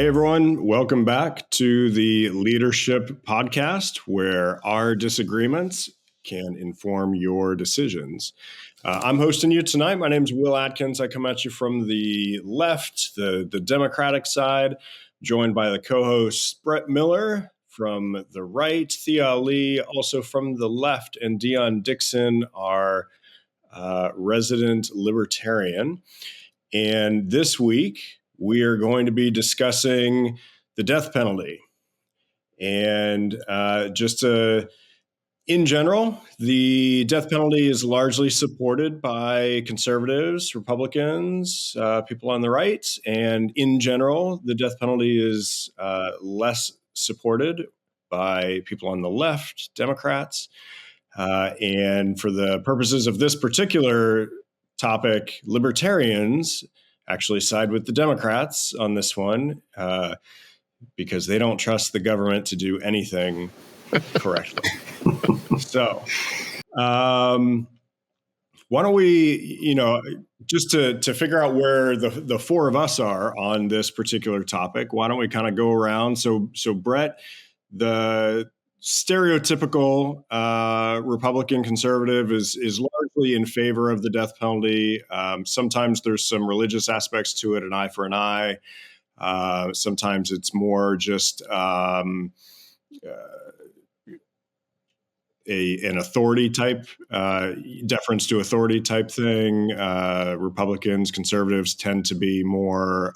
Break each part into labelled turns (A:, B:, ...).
A: everyone. Welcome back to the Leadership Podcast, where our disagreements can inform your decisions. I'm hosting you tonight. My name is Will Atkins. I come at you from the left, the Democratic side, joined by the co-host Brett Miller from the right, Thea Ali, also from the left, and Dion Dixon, our resident libertarian. And this week, we are going to be discussing the death penalty. And in general, the death penalty is largely supported by conservatives, Republicans, people on the right. And in general, the death penalty is less supported by people on the left, Democrats. And for the purposes of this particular topic, libertarians actually side with the Democrats on this one because they don't trust the government to do anything correctly. So why don't we, just to figure out where the four of us are on this particular topic, why don't we kind of go around? So Brett, the stereotypical Republican conservative is largely in favor of the death penalty. Sometimes there's some religious aspects to it, an eye for an eye. Sometimes it's more just an authority type, deference to authority type thing. Republicans, conservatives tend to be more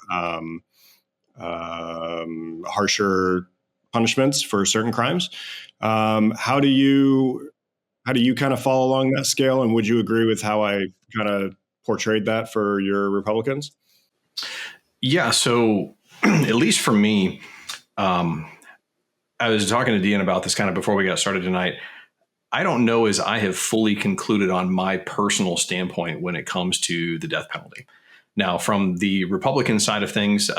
A: harsher punishments for certain crimes. How do you kind of fall along that scale? And would you agree with how I kind of portrayed that for your Republicans?
B: Yeah. So at least for me, I was talking to Dean about this kind of before we got started tonight. I don't know as I have fully concluded on my personal standpoint when it comes to the death penalty. Now, from the Republican side of things,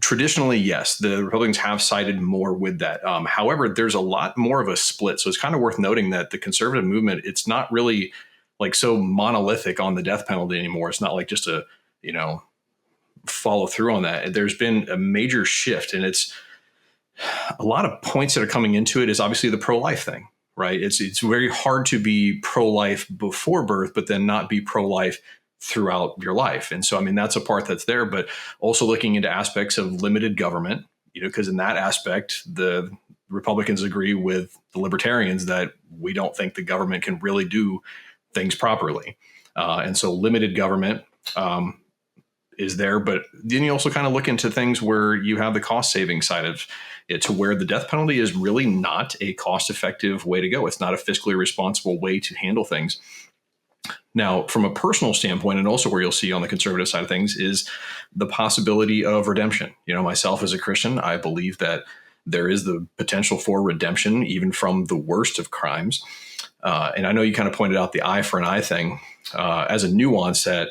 B: traditionally, yes, the Republicans have sided more with that. However, there's a lot more of a split. So it's kind of worth noting that the conservative movement, it's not really like so monolithic on the death penalty anymore. It's not like just a, follow through on that. There's been a major shift, and it's a lot of points that are coming into it is obviously the pro-life thing, right? It's very hard to be pro-life before birth, but then not be pro-life throughout your life. And so, that's a part that's there, but also looking into aspects of limited government, because in that aspect, the Republicans agree with the libertarians that we don't think the government can really do things properly. And so limited government is there, but then you also kind of look into things where you have the cost saving side of it to where the death penalty is really not a cost effective way to go. It's not a fiscally responsible way to handle things. Now, from a personal standpoint, and also where you'll see on the conservative side of things is the possibility of redemption. Myself as a Christian, I believe that there is the potential for redemption, even from the worst of crimes. And I know you kind of pointed out the eye for an eye thing as a nuance that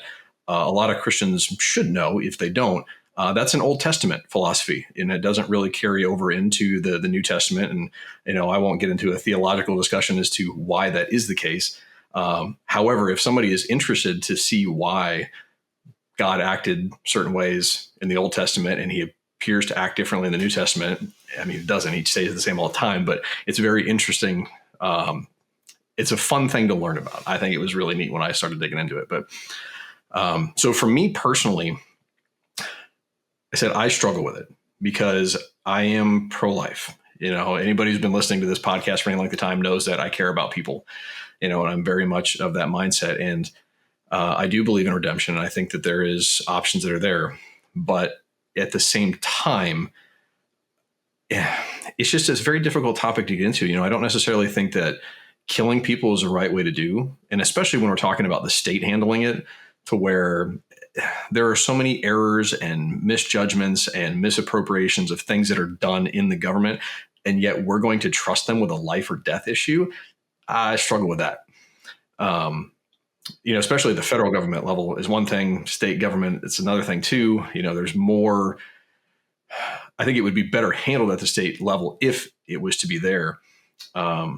B: a lot of Christians should know if they don't. That's an Old Testament philosophy, and it doesn't really carry over into the New Testament. And, I won't get into a theological discussion as to why that is the case. However, if somebody is interested to see why God acted certain ways in the Old Testament and he appears to act differently in the New Testament, it doesn't, he stays the same all the time, but it's very interesting. It's a fun thing to learn about. I think it was really neat when I started digging into it. But so for me personally, I said I struggle with it because I am pro-life. Anybody who's been listening to this podcast for any length of time knows that I care about people. And I'm very much of that mindset. And I do believe in redemption. And I think that there is options that are there. But at the same time, it's just a very difficult topic to get into. I don't necessarily think that killing people is the right way to do. And especially when we're talking about the state handling it, to where there are so many errors and misjudgments and misappropriations of things that are done in the government. And yet we're going to trust them with a life or death issue. I struggle with that. Especially the federal government level is one thing, state government, it's another thing too. There's more, I think it would be better handled at the state level if it was to be there.
C: But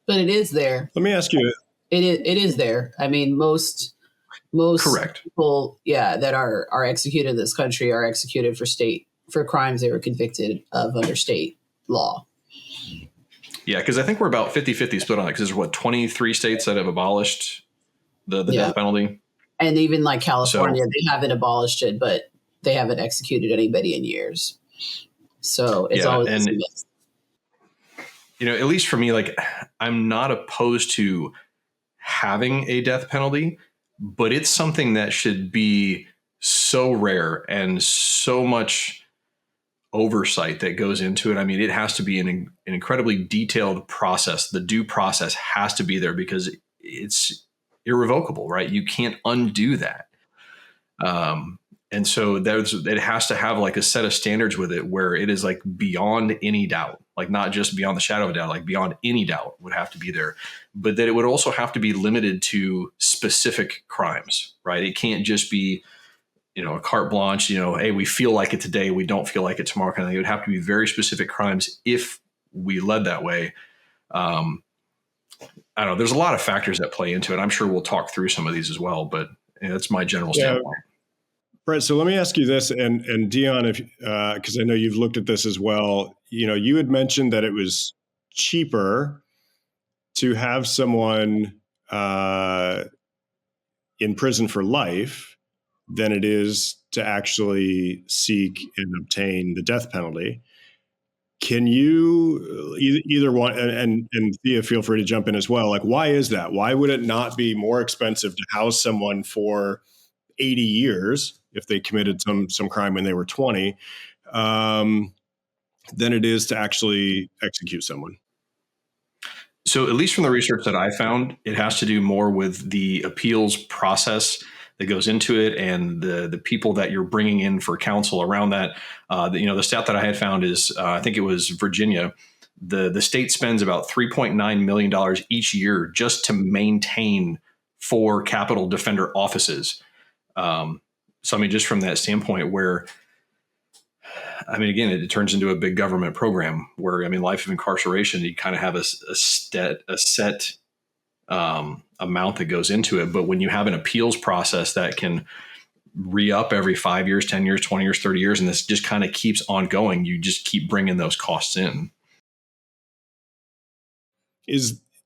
C: it is there.
A: Let me ask you.
C: It is there. Most
B: correct
C: people, that are executed in this country are executed for state for crimes they were convicted of under state law.
B: Yeah, because I think we're about 50-50 split on it, because there's 23 states that have abolished the death penalty.
C: And even like California, they haven't abolished it, but they haven't executed anybody in years. So it's always a mix.
B: At least for me, like, I'm not opposed to having a death penalty, but it's something that should be so rare and so much oversight that goes into it. I mean, it has to be an incredibly detailed process. The due process has to be there because it's irrevocable, right? You can't undo that. And so it has to have like a set of standards with it where it is like beyond any doubt, like not just beyond the shadow of a doubt, like beyond any doubt would have to be there, but that it would also have to be limited to specific crimes, right? It can't just be, a carte blanche, hey, we feel like it today, we don't feel like it tomorrow kind of thing. It would have to be very specific crimes if we led that way. I don't know. There's a lot of factors that play into it. I'm sure we'll talk through some of these as well, but that's my general standpoint.
A: Brett, so let me ask you this, and Dion, if because I know you've looked at this as well. You had mentioned that it was cheaper to have someone in prison for life than it is to actually seek and obtain the death penalty. Can you either one, and Thea, feel free to jump in as well. Like, why is that? Why would it not be more expensive to house someone for 80 years if they committed some crime when they were 20 than it is to actually execute someone?
B: So at least from the research that I found, it has to do more with the appeals process that goes into it and the people that you're bringing in for counsel around that. The stat that I had found is, I think it was Virginia, the state spends about $3.9 million each year just to maintain 4 capital defender offices. So, I mean, just from that standpoint where, I mean, again, it turns into a big government program where, I mean, life of incarceration, you kind of have a set amount that goes into it. But when you have an appeals process that can re-up every 5 years, 10 years, 20 years, 30 years, and this just kind of keeps on going, you just keep bringing those costs in.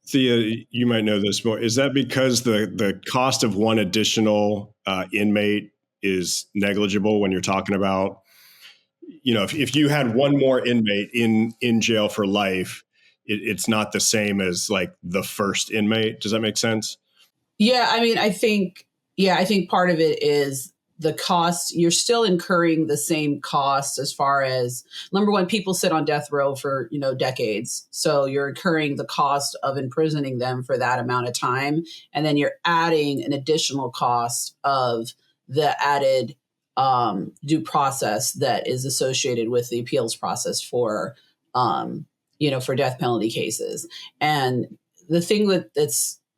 A: Thea, you might know this more. Is that because the cost of one additional inmate is negligible when you're talking about, if you had one more inmate in jail for life, it's not the same as like the first inmate. Does that make sense?
C: Yeah, I mean, I think part of it is the cost. You're still incurring the same cost as far as, number one, people sit on death row for, decades. So you're incurring the cost of imprisoning them for that amount of time. And then you're adding an additional cost of the added due process that is associated with the appeals process for death penalty cases. And the thing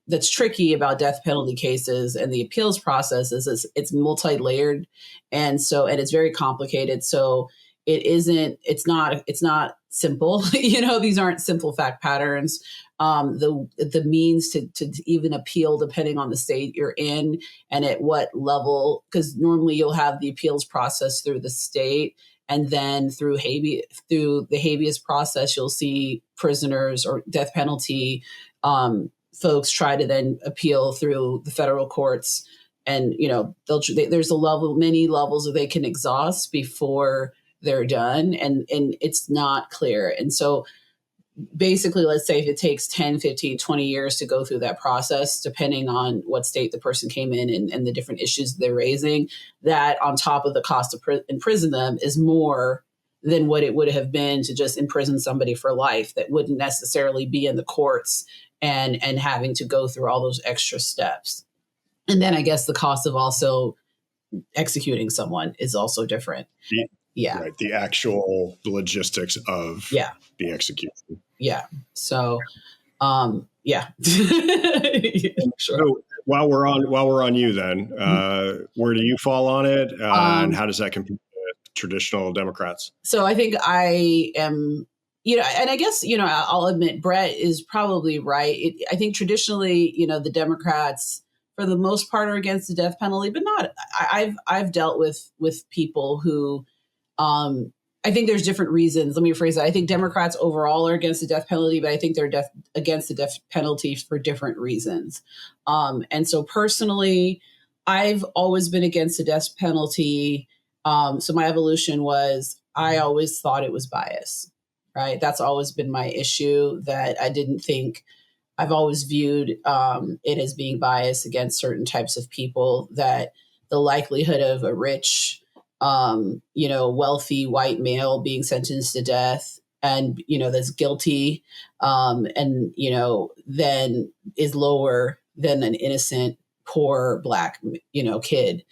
C: that's tricky about death penalty cases and the appeals process is it's multi-layered. And it's very complicated. So it's not simple. These aren't simple fact patterns. The means to even appeal, depending on the state you're in and at what level, because normally you'll have the appeals process through the state, and then through the habeas process, you'll see prisoners or death penalty folks try to then appeal through the federal courts, and there's many levels that they can exhaust before they're done, and it's not clear. And so basically, let's say if it takes 10, 15, 20 years to go through that process, depending on what state the person came in and the different issues they're raising, that on top of the cost to imprison them is more than what it would have been to just imprison somebody for life that wouldn't necessarily be in the courts and having to go through all those extra steps. And then I guess the cost of also executing someone is also different. Yeah.
A: Right. The actual logistics of the execution.
C: Yeah. So, yeah.
A: Sure. So while we're on you then, where do you fall on it? And how does that compare to traditional Democrats?
C: So I think I am, and I guess, I'll admit Brett is probably right. I think traditionally, the Democrats, for the most part, are against the death penalty, but not. I've dealt with people who, I think there's different reasons. Let me rephrase that. I think Democrats overall are against the death penalty, but I think they're against the death penalty for different reasons. And so personally, I've always been against the death penalty. So my evolution was I always thought it was bias, right? That's always been my issue, that I didn't think, I've always viewed it as being biased against certain types of people, that the likelihood of a rich, wealthy white male being sentenced to death and, that's guilty, and, then is lower than an innocent, poor Black, kid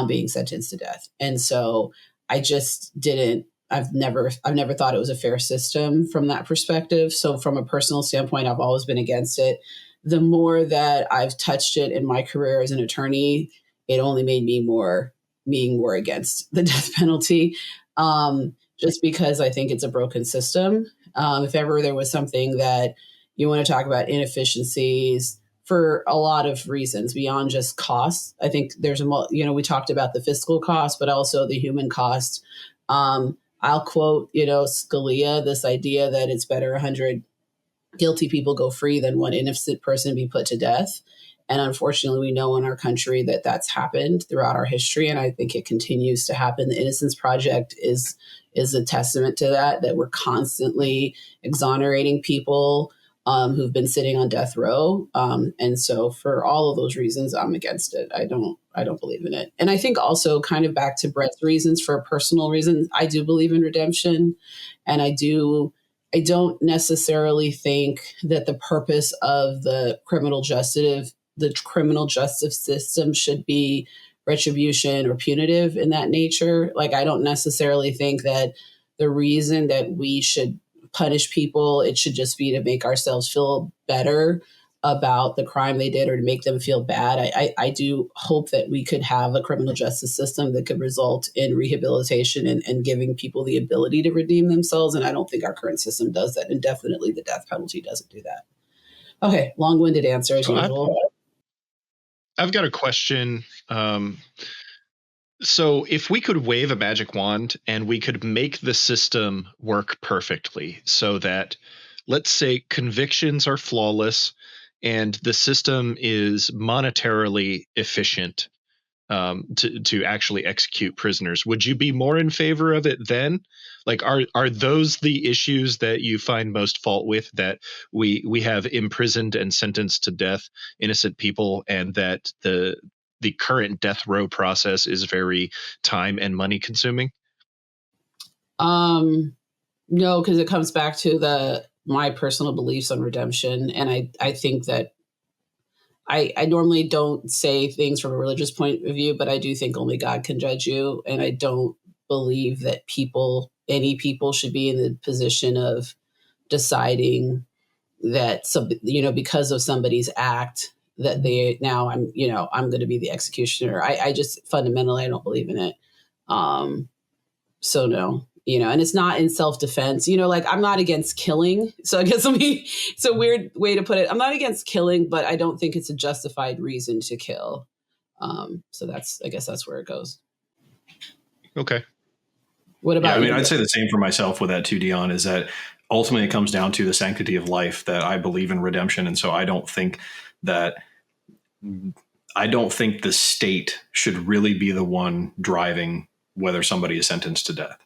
C: being sentenced to death. And so I just didn't, I've never thought it was a fair system from that perspective. So from a personal standpoint, I've always been against it. The more that I've touched it in my career as an attorney, it only made me more against the death penalty, just because I think it's a broken system. If ever there was something that you want to talk about inefficiencies for a lot of reasons beyond just cost, I think there's we talked about the fiscal cost, but also the human cost. I'll quote, Scalia, this idea that it's better 100 guilty people go free than one innocent person be put to death. And unfortunately, we know in our country that that's happened throughout our history. And I think it continues to happen. The Innocence Project is a testament to that we're constantly exonerating people who've been sitting on death row. And so for all of those reasons, I'm against it. I don't believe in it. And I think also, kind of back to Brett's reasons, for personal reasons, I do believe in redemption. And I don't necessarily think that the purpose of the criminal justice system should be retribution or punitive in that nature. Like, I don't necessarily think that the reason that we should punish people, it should just be to make ourselves feel better about the crime they did or to make them feel bad. I do hope that we could have a criminal justice system that could result in rehabilitation and giving people the ability to redeem themselves. And I don't think our current system does that. And definitely the death penalty doesn't do that. Okay, long-winded answer as usual.
D: I've got a question. So if we could wave a magic wand and we could make the system work perfectly so that, let's say, convictions are flawless and the system is monetarily efficient to actually execute prisoners, would you be more in favor of it then? Like, are those the issues that you find most fault with, that we have imprisoned and sentenced to death innocent people, and that the current death row process is very time and money consuming?
C: No, because it comes back to my personal beliefs on redemption. And I think that I normally don't say things from a religious point of view, but I do think only God can judge you. And I don't believe that any people should be in the position of deciding that because of somebody's act that I'm going to be the executioner. I just fundamentally, I don't believe in it. So no, and it's not in self-defense, like, I'm not against killing. So I guess it's a weird way to put it. I'm not against killing, but I don't think it's a justified reason to kill. So I guess that's where it goes.
D: Okay.
C: What about you?
B: I'd say the same for myself with that too, Dion, is that ultimately it comes down to the sanctity of life, that I believe in redemption. And so I don't think the state should really be the one driving whether somebody is sentenced to death.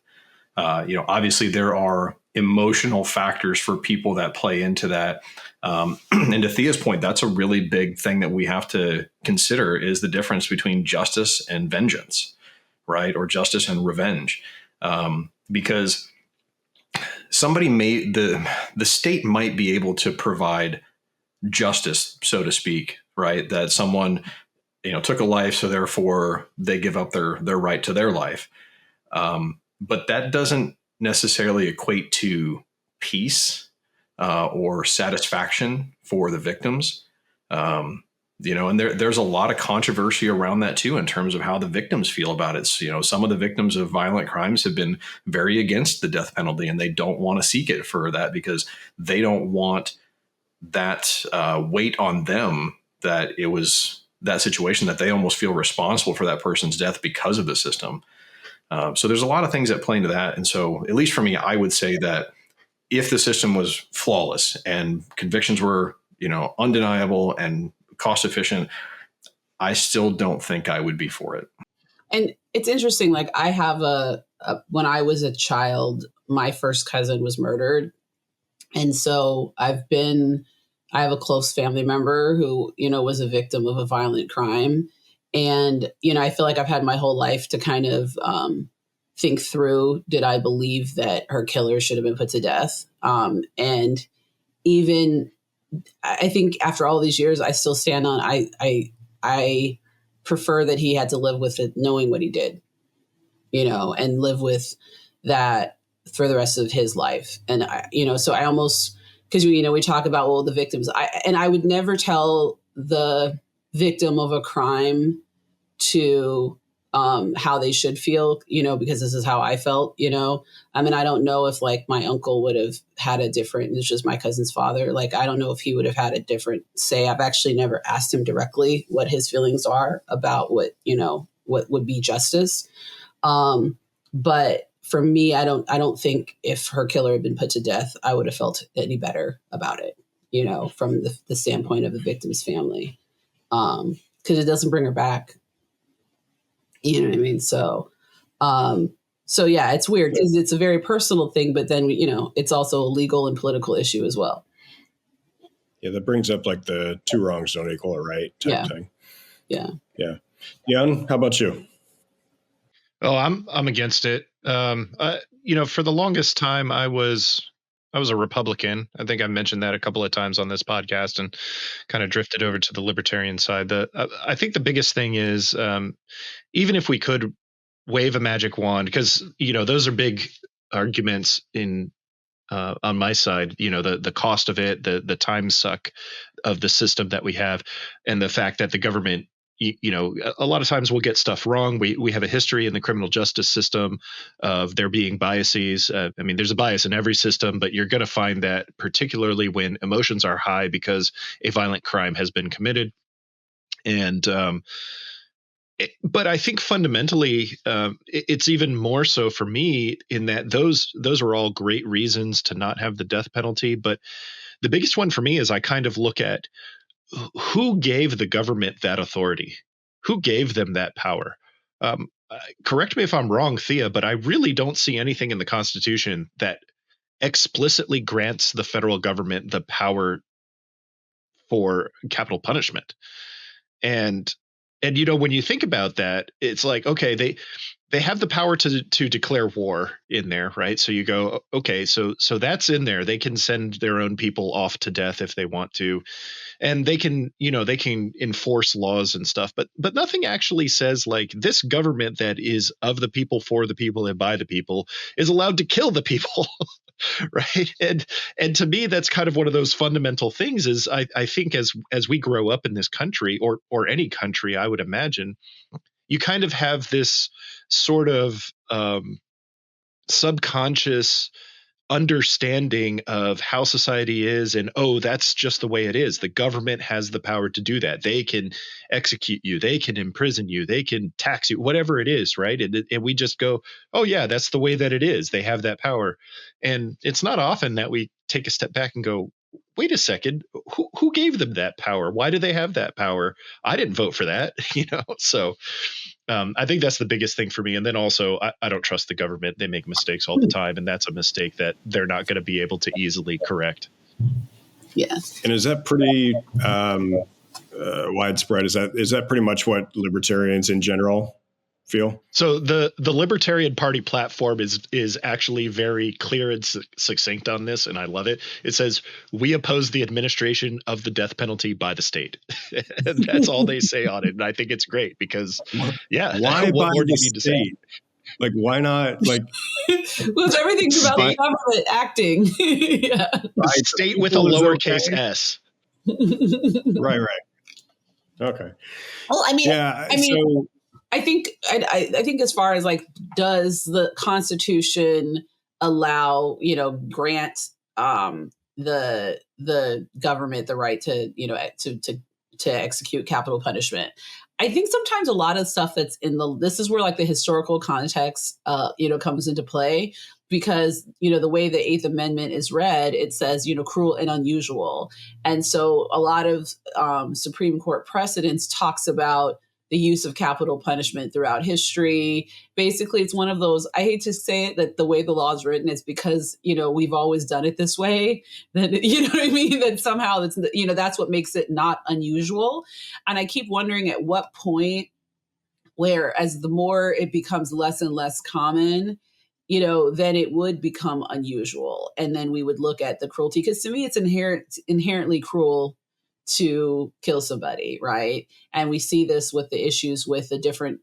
B: Obviously there are emotional factors for people that play into that. And to Thea's point, that's a really big thing that we have to consider, is the difference between justice and vengeance, right? Or justice and revenge. Because the state might be able to provide justice, so to speak, right? That someone, took a life, so therefore they give up their right to their life. But that doesn't necessarily equate to peace or satisfaction for the victims. And there's a lot of controversy around that too, in terms of how the victims feel about it. So, some of the victims of violent crimes have been very against the death penalty, and they don't want to seek it for that, because they don't want that weight on them, that it was that situation, that they almost feel responsible for that person's death because of the system. So there's a lot of things that play into that. And so, at least for me, I would say that if the system was flawless and convictions were, undeniable and cost efficient, I still don't think I would be for it.
C: And it's interesting. Like I have when I was a child, my first cousin was murdered. And so I have a close family member who, was a victim of a violent crime. And, I feel like I've had my whole life to kind of think through, did I believe that her killer should have been put to death? And even I think after all these years, I still stand on, I prefer that he had to live with it, knowing what he did, and live with that for the rest of his life. And so I almost, because we talk about, well, the victims, I would never tell the victim of a crime to how they should feel, because this is how I felt, I mean, I don't know if like my uncle would have had a different, it's just my cousin's father. Like, I don't know if he would have had a different say. I've actually never asked him directly what his feelings are about what would be justice. But for me, I don't think if her killer had been put to death, I would have felt any better about it, from the standpoint of the victim's family. Cause it doesn't bring her back. You know what I mean? So yeah, it's weird because it's a very personal thing, but then, it's also a legal and political issue as well.
A: Yeah. That brings up like the two wrongs don't equal a right type thing.
C: Yeah.
A: Yeah. Jan, how about you?
D: Oh, I'm against it. For the longest time, I was a Republican. I think I mentioned that a couple of times on this podcast, and kind of drifted over to the libertarian side. I think the biggest thing is, even if we could wave a magic wand, because those are big arguments on my side. The cost of it, the time suck of the system that we have, and the fact that the government, a lot of times we'll get stuff wrong. We have a history in the criminal justice system of there being biases. I mean, there's a bias in every system, but you're going to find that particularly when emotions are high because a violent crime has been committed. And but I think fundamentally, it's even more so for me in that those are all great reasons to not have the death penalty. But the biggest one for me is I kind of look at who gave the government that authority, who gave them that power. Correct me if I'm wrong, Thea, but I really don't see anything in the Constitution that explicitly grants the federal government the power for capital punishment. And when you think about that, it's like, okay, they have the power to declare war in there, right? So you go, okay, so that's in there. They can send their own people off to death if they want to, and they can enforce laws and stuff. But nothing actually says like this government that is of the people, for the people, and by the people is allowed to kill the people. Right. And to me, that's kind of one of those fundamental things is I think as we grow up in this country or any country, I would imagine you kind of have this sort of subconscious understanding of how society is, and that's just the way it is. The government has the power to do that. They can execute you, they can imprison you, they can tax you, whatever it is, right? And we just go, oh yeah, that's the way that it is. They have that power. And it's not often that we take a step back and go, wait a second, who gave them that power? Why do they have that power? I didn't vote for that. So I think that's the biggest thing for me. And then also, I don't trust the government. They make mistakes all the time, and that's a mistake that they're not going to be able to easily correct.
C: Yeah.
A: And is that pretty widespread? Is that pretty much what libertarians in general feel?
D: So the Libertarian Party platform is actually very clear and succinct on this, and I love it. It says, we oppose the administration of the death penalty by the state. And that's all they say on it. And I think it's great because, yeah,
A: why
D: what
A: by
D: more do
A: the
D: you need to say?
A: Like, why not? Like,
C: well, everything's about the government acting. Yeah.
D: Right. State with a lowercase s.
A: Right. Okay.
C: Well, I mean,
A: so,
C: I think as far as like, does the Constitution allow, grant the government the right to, to to execute capital punishment. I think sometimes a lot of stuff that's this is where like the historical context, comes into play, because, the way the Eighth Amendment is read, it says, cruel and unusual. And so a lot of Supreme Court precedents talks about the use of capital punishment throughout history. Basically, it's one of those, I hate to say it, that the way the law is written is because, we've always done it this way, that, you know what I mean? That somehow that's, that's what makes it not unusual. And I keep wondering at what point, where as the more it becomes less and less common, then it would become unusual. And then we would look at the cruelty, because to me, it's inherently cruel to kill somebody, right? And we see this with the issues with the different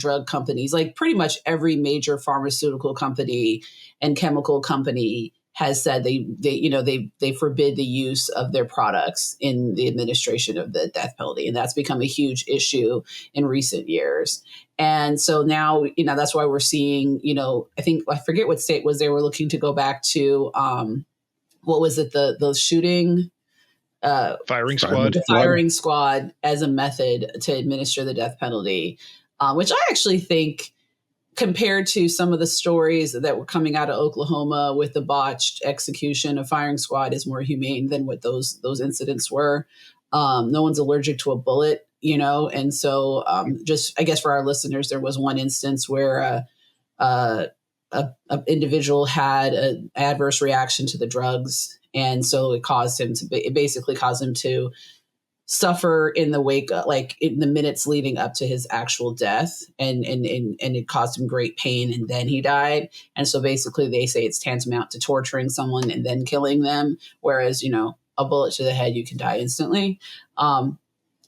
C: drug companies. Like pretty much every major pharmaceutical company and chemical company has said they forbid the use of their products in the administration of the death penalty, and that's become a huge issue in recent years. And so now, that's why we're seeing, I forget what state was they were looking to go back to. What was it? The shooting.
D: Firing squad.
C: The firing squad as a method to administer the death penalty, which I actually think, compared to some of the stories that were coming out of Oklahoma with the botched execution of firing squad, is more humane than what those incidents were. No one's allergic to a bullet, and so just I guess for our listeners, there was one instance where a individual had an adverse reaction to the drugs. And so it basically caused him to suffer in the wake, like in the minutes leading up to his actual death. And it caused him great pain. And then he died. And so basically they say it's tantamount to torturing someone and then killing them. Whereas, a bullet to the head, you can die instantly.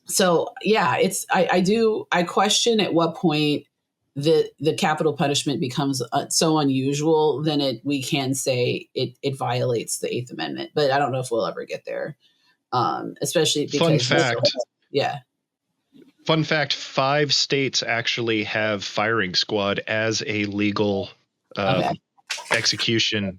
C: So yeah, I question at what point the capital punishment becomes so unusual, then we can say it violates the Eighth Amendment. But I don't know if we'll ever get there, especially because
D: Fun fact: 5 states actually have firing squad as a legal execution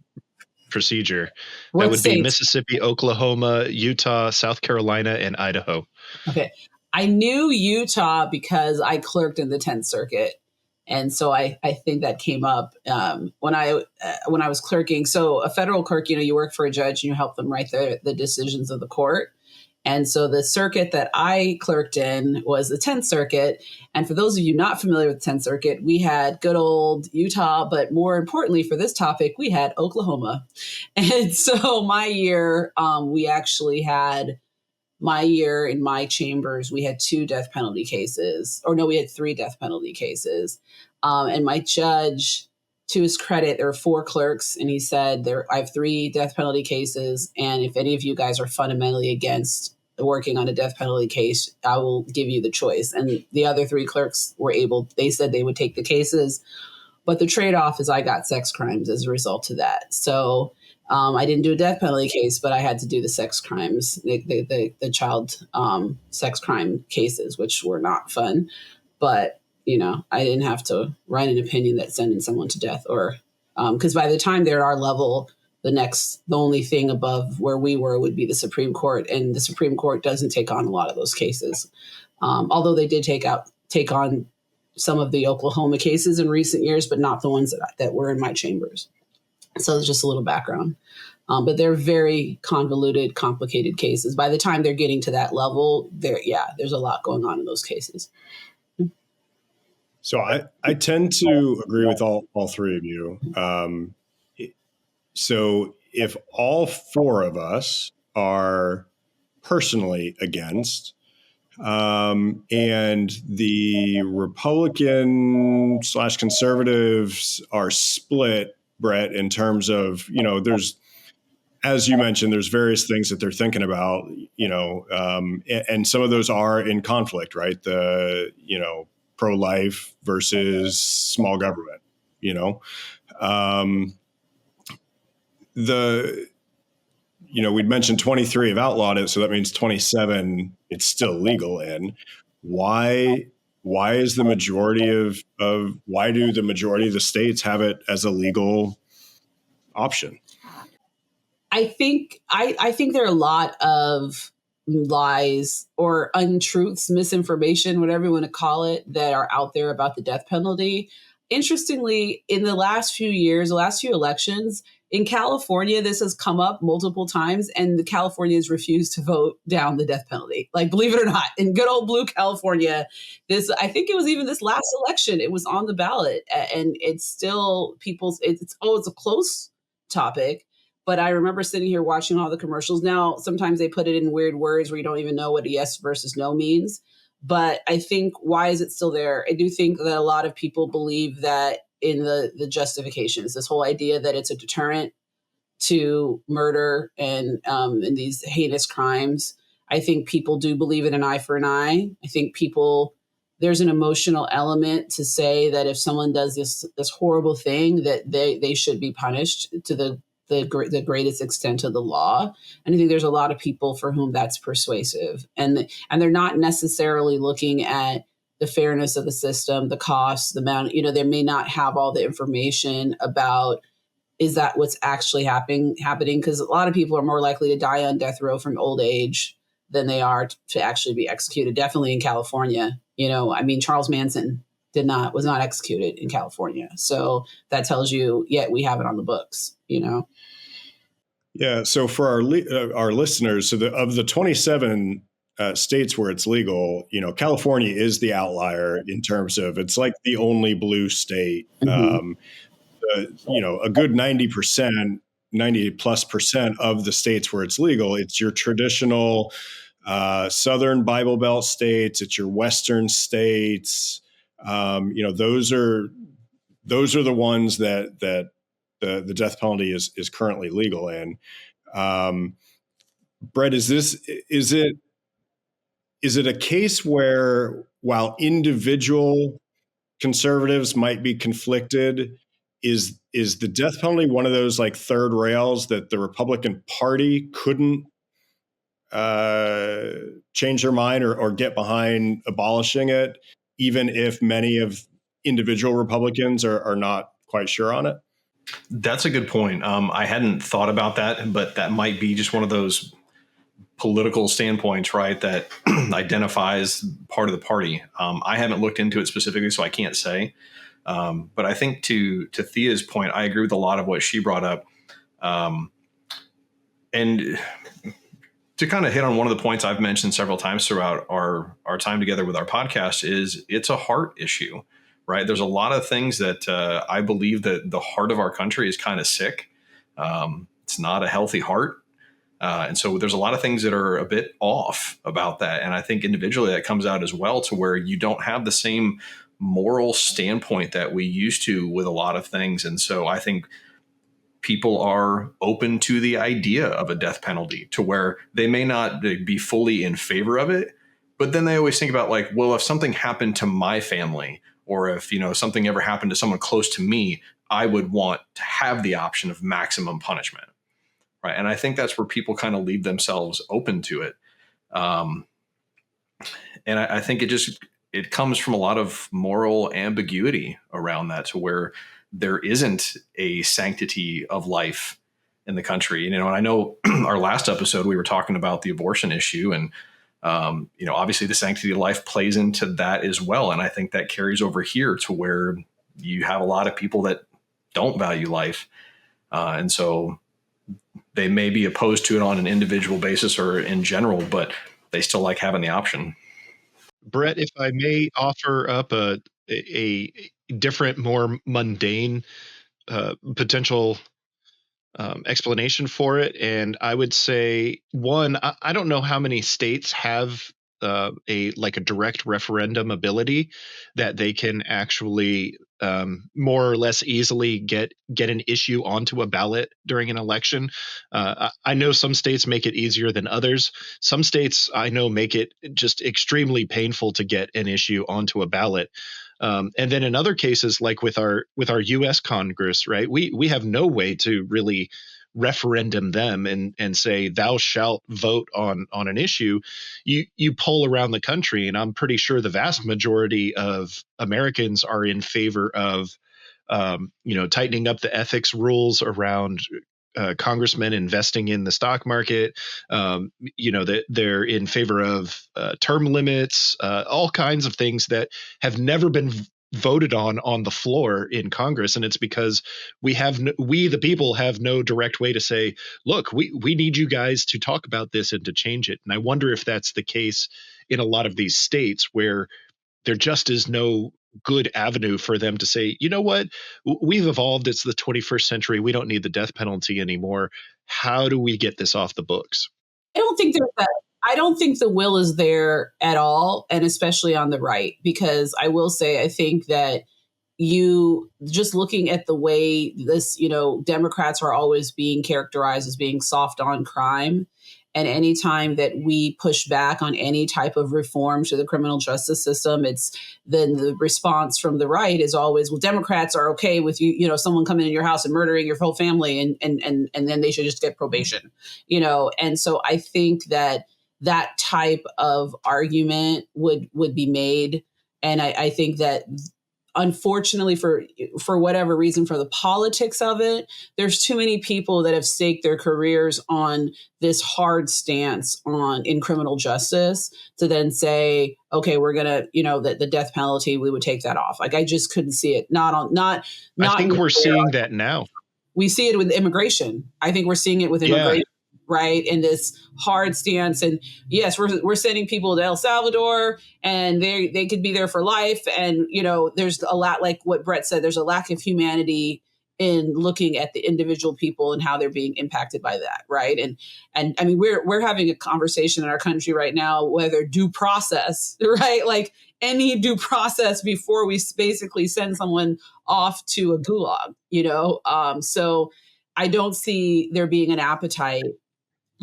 D: procedure. That would be Mississippi, Oklahoma, Utah, South Carolina, and Idaho.
C: Okay, I knew Utah because I clerked in the 10th Circuit. And so I think that came up when I was clerking. So a federal clerk, you work for a judge and you help them write the decisions of the court. And so the circuit that I clerked in was the 10th Circuit. And for those of you not familiar with the 10th Circuit, we had good old Utah, but more importantly for this topic, we had Oklahoma. And so my year, in my chambers, we had 2 death penalty cases, we had 3 death penalty cases. And my judge, to his credit, there were 4 clerks, and he said, I have 3 death penalty cases. And if any of you guys are fundamentally against working on a death penalty case, I will give you the choice. And the other 3 clerks they said they would take the cases. But the trade-off is I got sex crimes as a result of that. So I didn't do a death penalty case, but I had to do the sex crimes, the child sex crime cases, which were not fun. But, I didn't have to write an opinion that sending someone to death, or because by the time they're at our level, the only thing above where we were would be the Supreme Court. And the Supreme Court doesn't take on a lot of those cases. Although they did take on some of the Oklahoma cases in recent years, but not the ones that were in my chambers. So it's just a little background. But they're very convoluted, complicated cases. By the time they're getting to that level, there's a lot going on in those cases.
A: So I tend to agree with all 3 of you. So if all 4 of us are personally against, and the Republican / conservatives are split, Brett, in terms of, there's, as you mentioned, there's various things that they're thinking about, and some of those are in conflict, right? The, pro-life versus small government, we'd mentioned 23 have outlawed it. So that means 27, it's still legal in. Why is the majority why do the majority of the states have it as a legal option?
C: I think there are a lot of lies or untruths, misinformation, whatever you want to call it, that are out there about the death penalty. Interestingly, in the last few years, the last few elections, in California, this has come up multiple times, and the Californians refused to vote down the death penalty. Like, believe it or not, in good old blue California, I think it was even this last election, it was on the ballot, and it's still it's a close topic. But I remember sitting here watching all the commercials. Now, sometimes they put it in weird words where you don't even know what a yes versus no means. But I think, why is it still there? I do think that a lot of people believe that in the justifications, this whole idea that it's a deterrent to murder and these heinous crimes. I think people do believe in an eye for an eye. I think there's an emotional element to say that if someone does this horrible thing, that they should be punished to the greatest extent of the law. And I think there's a lot of people for whom that's persuasive, and they're not necessarily looking at the fairness of the system, the costs, the amount. They may not have all the information about, is that what's actually happening? Because a lot of people are more likely to die on death row from old age than they are to actually be executed. Definitely in California. Charles Manson was not executed in California. So that tells you, yet we have it on the books,
A: Yeah. So for our listeners, of the 27 states where it's legal, California is the outlier in terms of, it's like the only blue state.
C: Mm-hmm.
A: A good 90%, 90+% of the states where it's legal, it's your traditional Southern Bible Belt states, it's your Western states. Those are the ones that the death penalty is currently legal in. Brett, is it a case where, while individual conservatives might be conflicted, is the death penalty one of those like third rails that the Republican Party couldn't change their mind or get behind abolishing it, even if many of individual Republicans are not quite sure on it?
B: That's a good point. I hadn't thought about that, but that might be just one of those political standpoints, right, that identifies part of the party. I haven't looked into it specifically, so I can't say. But I think to Thea's point, I agree with a lot of what she brought up. And to kind of hit on one of the points I've mentioned several times throughout our time together with our podcast, is it's a heart issue, right? There's a lot of things that I believe that the heart of our country is kind of sick. It's not a healthy heart. And so there's a lot of things that are a bit off about that. And I think individually that comes out as well, to where you don't have the same moral standpoint that we used to with a lot of things. And so I think people are open to the idea of a death penalty, to where they may not be fully in favor of it, but then they always think about, like, well, if something happened to my family, or if, something ever happened to someone close to me, I would want to have the option of maximum punishment. Right. And I think that's where people kind of leave themselves open to it. And I think it comes from a lot of moral ambiguity around that, to where there isn't a sanctity of life in the country. And I know our last episode, we were talking about the abortion issue, and, obviously the sanctity of life plays into that as well. And I think that carries over here, to where you have a lot of people that don't value life. And so they may be opposed to it on an individual basis or in general, but they still like having the option.
D: Brett, if I may offer up a different, more mundane potential explanation for it, and I would say, one, I don't know how many states have a direct referendum ability that they can actually more or less easily get an issue onto a ballot during an election. I know some states make it easier than others. Some states I know make it just extremely painful to get an issue onto a ballot. And then in other cases, like with our U.S. Congress, right, we have no way to really referendum them and say thou shalt vote on an issue. You poll around the country, and I'm pretty sure the vast majority of Americans are in favor of tightening up the ethics rules around congressmen investing in the stock market. They're in favor of term limits, all kinds of things that have never been voted on the floor in Congress. And it's because we the people have no direct way to say, look, we need you guys to talk about this and to change it. And I wonder if that's the case in a lot of these states where there just is no good avenue for them to say, you know what, we've evolved. It's the 21st century. We don't need the death penalty anymore. How do we get this off the books?
C: I don't think there's that. I don't think the will is there at all, and especially on the right, because I will say I think that you just looking at the way this, Democrats are always being characterized as being soft on crime. And anytime that we push back on any type of reform to the criminal justice system, then the response from the right is always, well, Democrats are okay with someone coming in your house and murdering your whole family, and then they should just get probation, And so I think that type of argument would be made. And I think that unfortunately, for whatever reason, for the politics of it, there's too many people that have staked their careers on this hard stance in criminal justice to then say, okay, we're gonna, the death penalty, we would take that off. Like, I just couldn't see it. I
D: think we're seeing that now.
C: We see it with immigration. I think we're seeing it with immigration. Yeah. Right. And this hard stance. And yes, we're sending people to El Salvador, and they could be there for life. And, there's a lot, like what Brett said, there's a lack of humanity in looking at the individual people and how they're being impacted by that. Right. And I mean, we're having a conversation in our country right now, whether due process, right? Like any due process before we basically send someone off to a gulag, so I don't see there being an appetite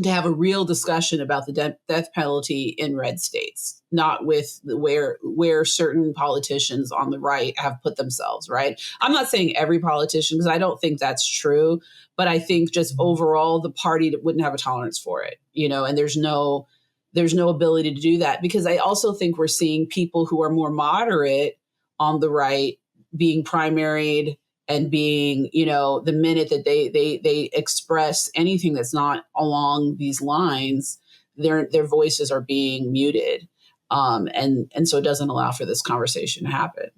C: to have a real discussion about the death penalty in red states, not with where certain politicians on the right have put themselves, right? I'm not saying every politician, because I don't think that's true, but I think just overall the party wouldn't have a tolerance for it, and there's no ability to do that, because I also think we're seeing people who are more moderate on the right being primaried and being, the minute that they express anything that's not along these lines, their voices are being muted. And so it doesn't allow for this conversation to happen.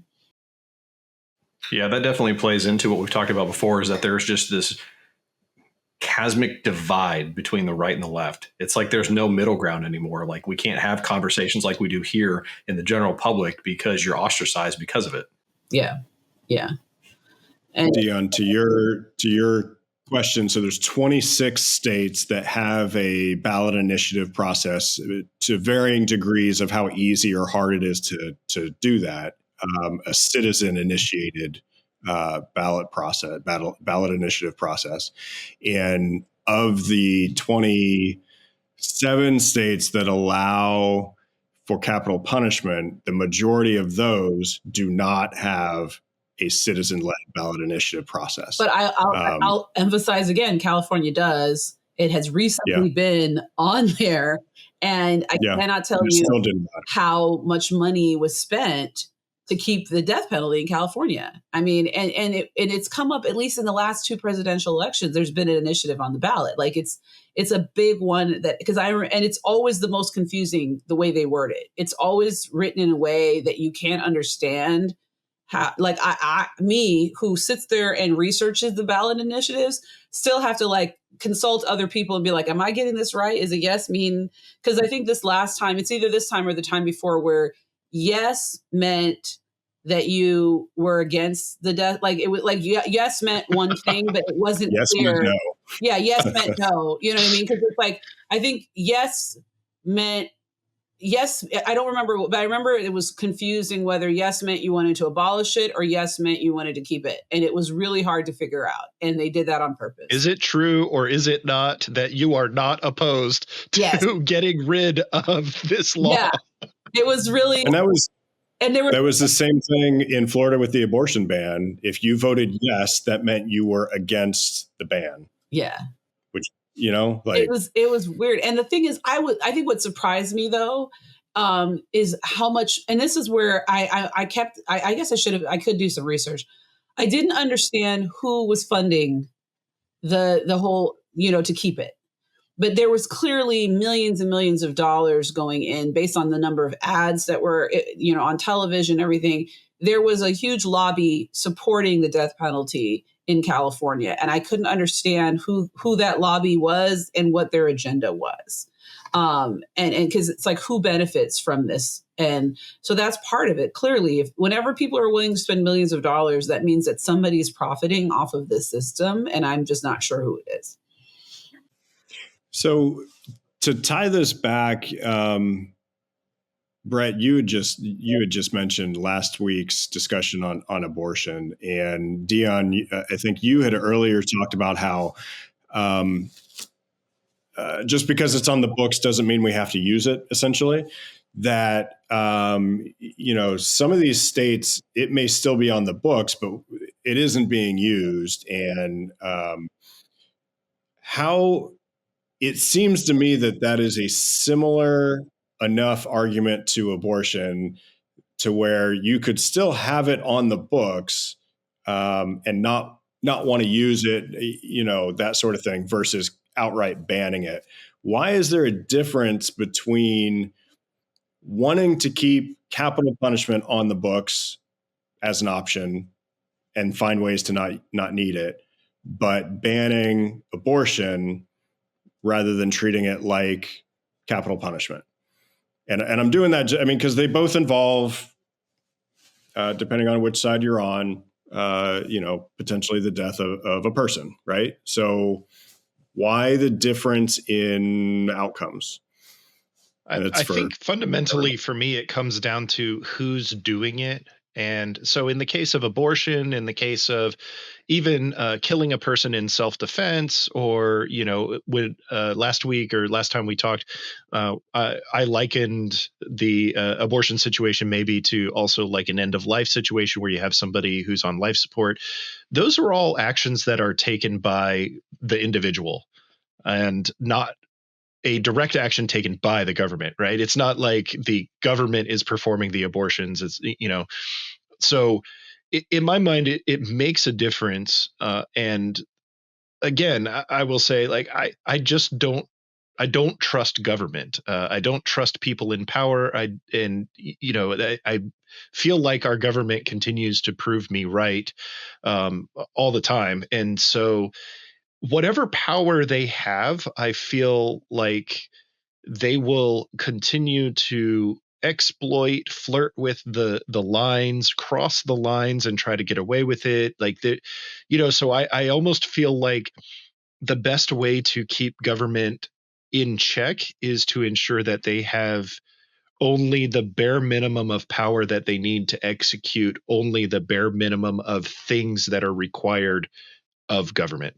B: Yeah, that definitely plays into what we've talked about before, is that there's just this chasmic divide between the right and the left. It's like there's no middle ground anymore. Like, we can't have conversations like we do here in the general public because you're ostracized because of it.
C: Yeah. Yeah.
A: And Dion, to your question, so there's 26 states that have a ballot initiative process to varying degrees of how easy or hard it is to do that. A citizen initiated ballot initiative process, and of the 27 states that allow for capital punishment, the majority of those do not have a citizen-led ballot initiative process.
C: But I'll emphasize again, California does. It has recently been on there, and I cannot tell you how much money was spent to keep the death penalty in California. I mean, and it's come up at least in the last two presidential elections. There's been an initiative on the ballot. Like it's a big one and it's always the most confusing the way they word it. It's always written in a way that you can't understand. How, like me who sits there and researches the ballot initiatives still have to consult other people and be like, am I getting this right? Is a yes mean? Because I think this last time, it's either this time or the time before, where yes meant that you were against the death. Like it was like, yes meant one thing, but it wasn't
A: yes
C: clear.
A: Meant no.
C: Yeah. Yes meant no. You know what I mean? Because it's like, I think yes meant yes, I don't remember, but I remember it was confusing whether yes meant you wanted to abolish it or yes meant you wanted to keep it. And it was really hard to figure out. And they did that on purpose.
D: Is it true or is it not that you are not opposed to getting rid of this law?
C: Yeah, it was really...
A: And that was the same thing in Florida with the abortion ban. If you voted yes, that meant you were against the ban.
C: Yeah.
A: Which, it
C: was weird. And the thing is, I think what surprised me though, is how much, and this is where I guess I could do some research. I didn't understand who was funding the whole, to keep it. But there was clearly millions and millions of dollars going in based on the number of ads that were, on television, everything. There was a huge lobby supporting the death penalty in California. And I couldn't understand who that lobby was and what their agenda was. And because it's like, who benefits from this? And so that's part of it. Clearly, whenever people are willing to spend millions of dollars, that means that somebody's profiting off of this system. And I'm just not sure who it is.
A: So to tie this back, Brett, you had just mentioned last week's discussion on abortion, and Dion, I think you had earlier talked about how just because it's on the books doesn't mean we have to use it. Essentially, that some of these states, it may still be on the books, but it isn't being used, and how. It seems to me that is a similar enough argument to abortion to where you could still have it on the books and not want to use it, that sort of thing, versus outright banning it. Why is there a difference between wanting to keep capital punishment on the books as an option and find ways to not need it, but banning abortion rather than treating it like capital punishment? And I'm doing that, because they both involve, depending on which side you're on, potentially the death of a person, right? So why the difference in outcomes?
D: I think fundamentally for me, it comes down to who's doing it. And so in the case of abortion, in the case of even killing a person in self-defense, or, when last week or last time we talked, I likened the abortion situation maybe to also like an end of life situation where you have somebody who's on life support. Those are all actions that are taken by the individual and not a direct action taken by the government, right? It's not like the government is performing the abortions. It's, so in my mind, it makes a difference. And again, I will say, like, I just don't trust government. I don't trust people in power. I feel like our government continues to prove me right all the time. And so whatever power they have, I feel like they will continue to exploit, flirt with the lines, cross the lines, and try to get away with it. So I almost feel like the best way to keep government in check is to ensure that they have only the bare minimum of power that they need to execute only the bare minimum of things that are required of government.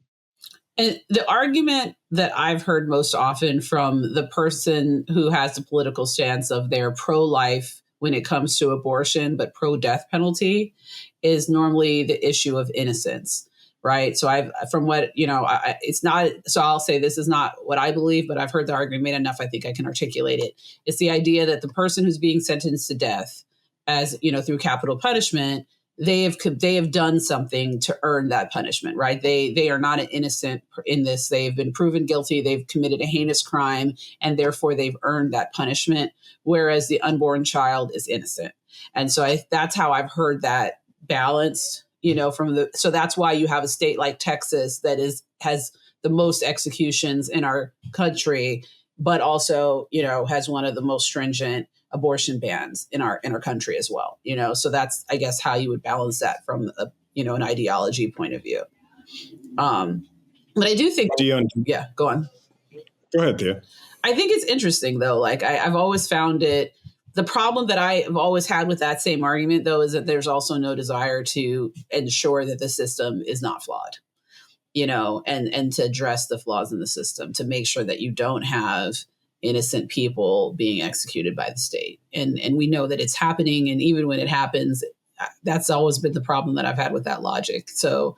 C: And the argument that I've heard most often from the person who has the political stance of they're pro-life when it comes to abortion, but pro-death penalty, is normally the issue of innocence, right? So it's not, so I'll say this is not what I believe, but I've heard the argument enough, I think I can articulate it. It's the idea that the person who's being sentenced to death as, through capital punishment, they have done something to earn that punishment, right? They are not an innocent in this. They've been proven guilty. They've committed a heinous crime, and therefore they've earned that punishment. Whereas the unborn child is innocent, and so that's how I've heard that balanced. So that's why you have a state like Texas that has the most executions in our country, but also has one of the most stringent abortion bans in our country as well. So that's, I guess, how you would balance that from an ideology point of view. But I do think,
A: Dion,
C: yeah, go on.
A: Go ahead, Thea.
C: I think it's interesting though. Like I've always found it, the problem that I've always had with that same argument though, is that there's also no desire to ensure that the system is not flawed, and to address the flaws in the system, to make sure that you don't have innocent people being executed by the state. And we know that it's happening. And even when it happens, that's always been the problem that I've had with that logic. So,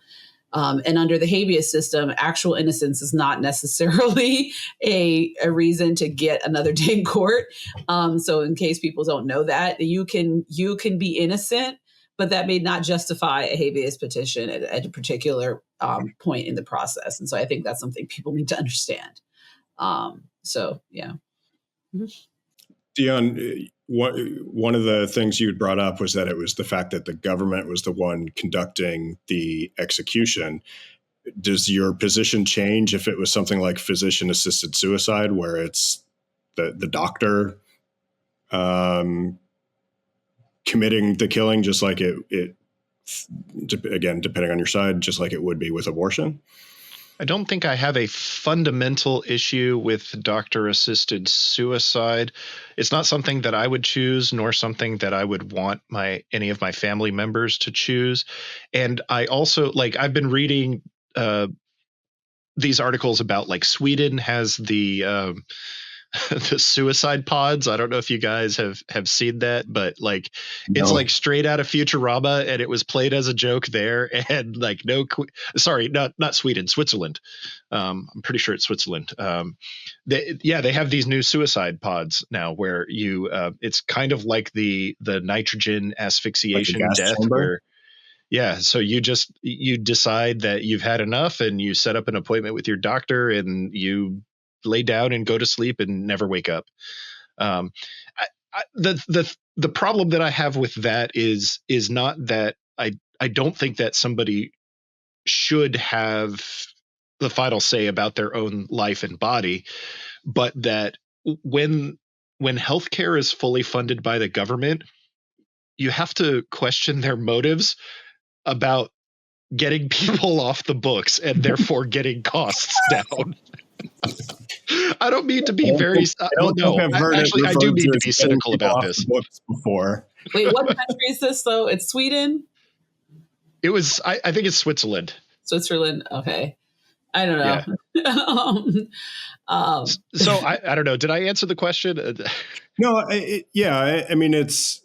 C: and under the habeas system, actual innocence is not necessarily a reason to get another day in court. So in case people don't know that, you can be innocent, but that may not justify a habeas petition at a particular point in the process. And so I think that's something people need to understand. So, yeah.
A: Dion, one of the things you had brought up was that it was the fact that the government was the one conducting the execution. Does your position change if it was something like physician-assisted suicide, where it's the doctor committing the killing, just like it again, depending on your side, just like it would be with abortion?
D: I don't think I have a fundamental issue with doctor-assisted suicide. It's not something that I would choose, nor something that I would want any of my family members to choose. And I also, like, I've been reading these articles about, like, Sweden has the the suicide pods. I don't know if you guys have seen that, but like it's like straight out of Futurama, and it was played as a joke there. And like sorry, not Sweden, Switzerland. I'm pretty sure it's Switzerland. They have these new suicide pods now where you it's kind of like the nitrogen asphyxiation
A: like
D: death
A: chamber?
D: where so you decide that you've had enough, and you set up an appointment with your doctor, and you lay down and go to sleep and never wake up. The problem that I have with that is not that I don't think that somebody should have the final say about their own life and body, but that when healthcare is fully funded by the government, you have to question their motives about getting people off the books and therefore getting costs down. I don't mean to be very.
A: I don't think I've heard
D: actually,
A: it
D: I do
A: referred
D: mean
A: to
D: to
A: as
D: be
A: getting
D: cynical
A: people
D: about
A: off
D: this.
A: the books before.
C: Wait, what country is this though? It's Sweden?
D: It was. I think it's Switzerland.
C: Switzerland. Okay. I don't know.
D: Yeah. So I don't know. Did I answer the question?
A: No. I mean, it's,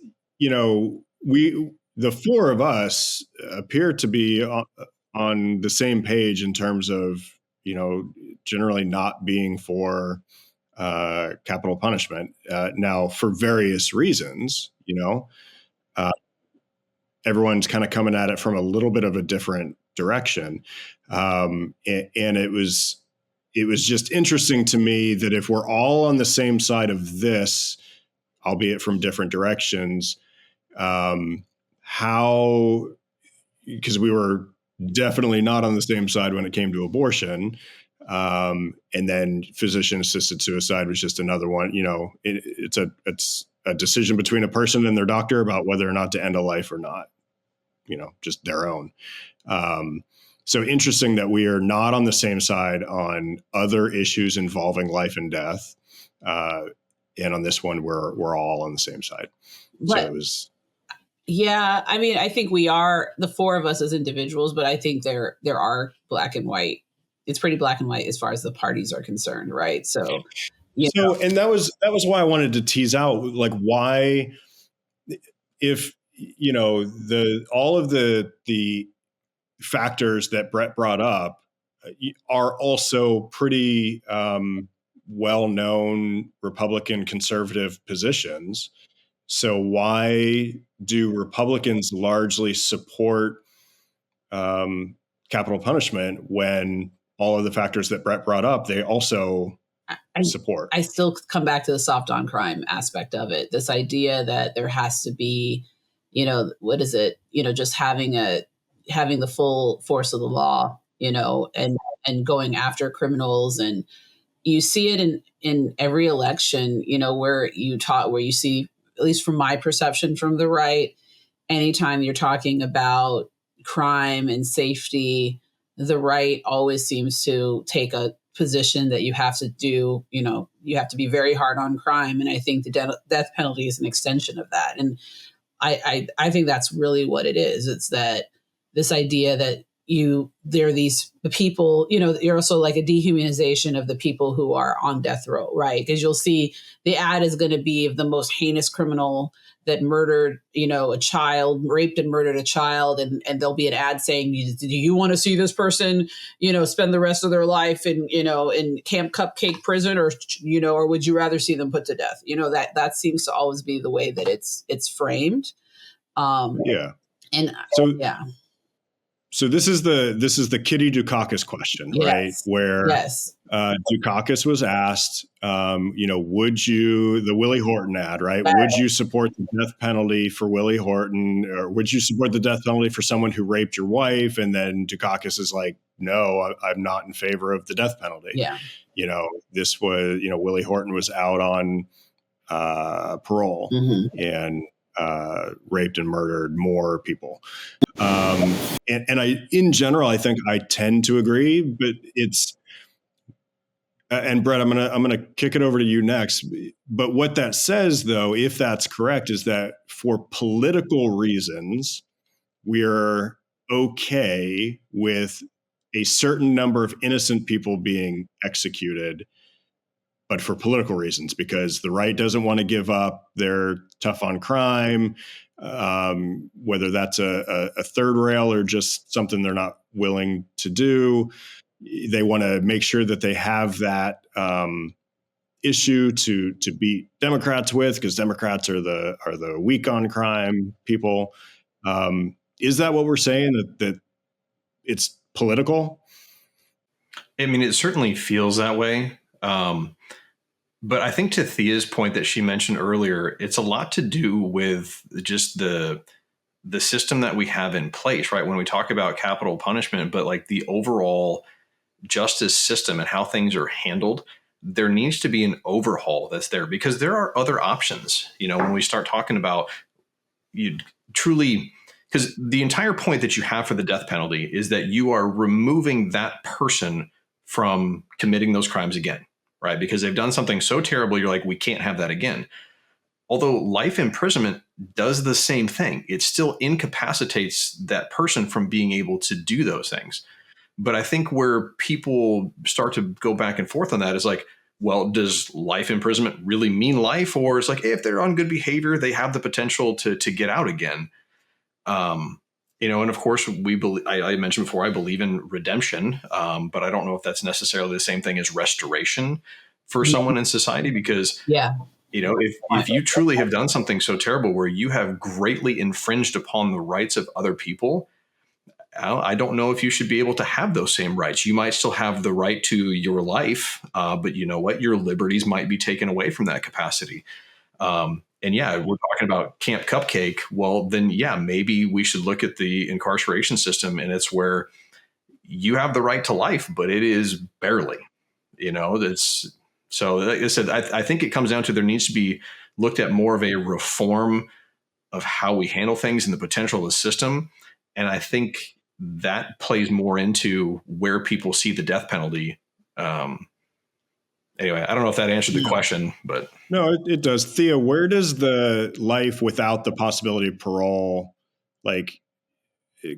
A: the four of us appear to be on the same page in terms of, generally not being for capital punishment. Now, for various reasons, everyone's kind of coming at it from a little bit of a different direction. And it was just interesting to me that if we're all on the same side of this, albeit from different directions, how, because we were definitely not on the same side when it came to abortion. And then physician-assisted suicide was just another one. It's a decision between a person and their doctor about whether or not to end a life or not. Just their own. So interesting that we are not on the same side on other issues involving life and death, and on this one we're all on the same side. So it was.
C: Yeah, I mean, I think we are the four of us as individuals, but I think there are black and white. It's pretty black and white as far as the parties are concerned, right? So,
A: and that was why I wanted to tease out, like, why, if all of the factors that Brett brought up are also pretty well-known Republican conservative positions. So why do Republicans largely support capital punishment when all of the factors that Brett brought up, they also support?
C: I still come back to the soft on crime aspect of it. This idea that there has to be, what is it? Just having the full force of the law, and going after criminals. And you see it in every election, where you see, at least from my perception from the right, anytime you're talking about crime and safety, the right always seems to take a position that you have to do, you have to be very hard on crime. And I think the death penalty is an extension of that. And I think that's really what it is. It's that this idea that there are these people, you're also like a dehumanization of the people who are on death row, right? Because you'll see the ad is going to be of the most heinous criminal that murdered, a child, raped and murdered a child. And there'll be an ad saying, do you want to see this person, spend the rest of their life in Camp Cupcake prison, or would you rather see them put to death? That seems to always be the way that it's framed.
A: Yeah.
C: And
A: So
C: yeah,
A: so this is the Kitty Dukakis question, right?
C: yes,
A: Where
C: yes,
A: Dukakis was asked, would you, the Willie Horton ad, right?
C: right,
A: Would you support the death penalty for Willie Horton, or would you support the death penalty for someone who raped your wife? And then Dukakis is like, no, I'm not in favor of the death penalty.
C: yeah,
A: This was, Willie Horton was out on parole and raped and murdered more people. And in general, I think I tend to agree, but it's, and Brett, I'm gonna kick it over to you next. But what that says, though, if that's correct, is that for political reasons, we're okay with a certain number of innocent people being executed, but for political reasons, because the right doesn't want to give up. They're tough on crime, whether that's a third rail or just something they're not willing to do. They want to make sure that they have that issue to beat Democrats with, because Democrats are the weak on crime people. Is that what we're saying, that it's political?
B: I mean, it certainly feels that way. But I think to Thea's point that she mentioned earlier, it's a lot to do with just the system that we have in place, right? When we talk about capital punishment, but like the overall justice system and how things are handled, there needs to be an overhaul that's there, because there are other options. When we start talking about you truly, because the entire point that you have for the death penalty is that you are removing that person from committing those crimes again, right? Because they've done something so terrible, you're like, we can't have that again. Although life imprisonment does the same thing, it still incapacitates that person from being able to do those things. But I think where people start to go back and forth on that is like, well, does life imprisonment really mean life? Or it's like, hey, if they're on good behavior, they have the potential to get out again. And of course, I mentioned before, I believe in redemption, but I don't know if that's necessarily the same thing as restoration for someone in society, because
C: yeah,
B: if you truly have done something so terrible where you have greatly infringed upon the rights of other people, I don't know if you should be able to have those same rights. You might still have the right to your life, but you know what? Your liberties might be taken away from that capacity. And yeah, we're talking about Camp Cupcake. Well, then, yeah, maybe we should look at the incarceration system, and it's where you have the right to life, but it is barely, that's so. Like I said, I think it comes down to there needs to be looked at more of a reform of how we handle things and the potential of the system. And I think that plays more into where people see the death penalty. Anyway, I don't know if that answered the question, but
A: No, it does. Thea, where does the life without the possibility of parole, like,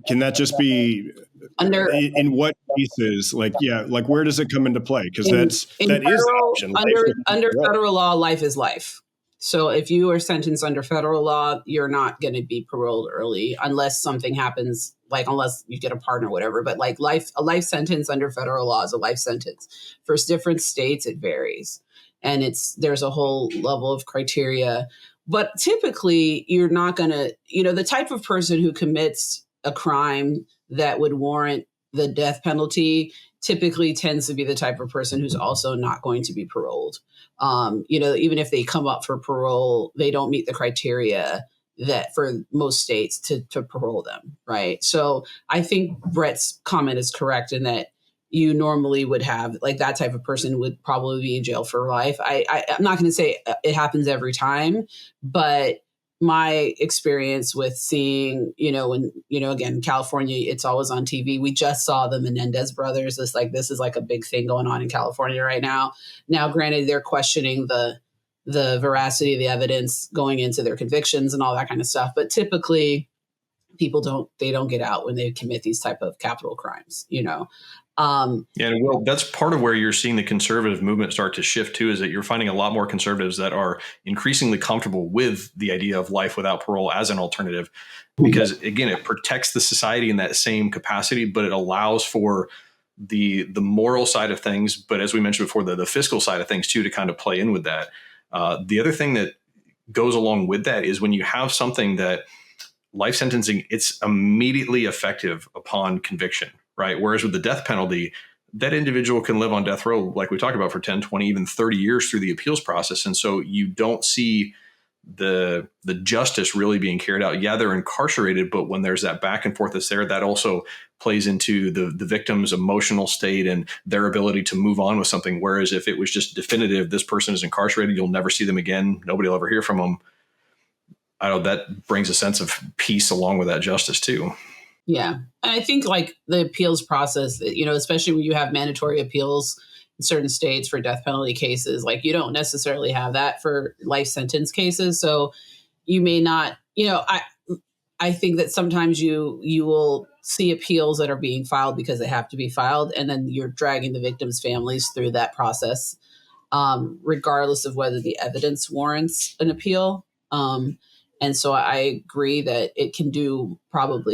A: can that just be
C: under
A: in what cases? Like, yeah, like where does it come into play? Because
C: in
A: that is the
C: federal
A: option. Life
C: under
A: parole.
C: federal law, life is life. So if you are sentenced under federal law, you're not going to be paroled early unless something happens, like unless you get a pardon or whatever. But like a life sentence under federal law is a life sentence. For different states, it varies, and there's a whole level of criteria. But typically, you're not going to, the type of person who commits a crime that would warrant the death penalty typically tends to be the type of person who's also not going to be paroled. Even if they come up for parole, they don't meet the criteria that for most states to parole them. Right. So I think Brett's comment is correct in that you normally would have, like, that type of person would probably be in jail for life. I'm not going to say it happens every time, but my experience with seeing, when, again, California, it's always on TV. We just saw the Menendez brothers. This is like a big thing going on in California right now. Now, granted, they're questioning the veracity of the evidence going into their convictions and all that kind of stuff. But typically people don't get out when they commit these type of capital crimes,
B: Well, that's part of where you're seeing the conservative movement start to shift too, is that you're finding a lot more conservatives that are increasingly comfortable with the idea of life without parole as an alternative, because again, it protects the society in that same capacity, but it allows for the moral side of things. But as we mentioned before, the fiscal side of things too, to kind of play in with that. The other thing that goes along with that is when you have something that life sentencing, it's immediately effective upon conviction, right? Whereas with the death penalty, that individual can live on death row, like we talked about, for 10, 20, even 30 years through the appeals process. And so you don't see the justice really being carried out. Yeah, they're incarcerated, but when there's that back and forth that's there, that also plays into the victim's emotional state and their ability to move on with something. Whereas if it was just definitive, this person is incarcerated, you'll never see them again, nobody will ever hear from them. I know that brings a sense of peace along with that justice too.
C: Yeah. And I think like the appeals process, especially when you have mandatory appeals in certain states for death penalty cases, like you don't necessarily have that for life sentence cases. So you may not, I think that sometimes you will see appeals that are being filed because they have to be filed, and then you're dragging the victims' families through that process, regardless of whether the evidence warrants an appeal. And so I agree that it can do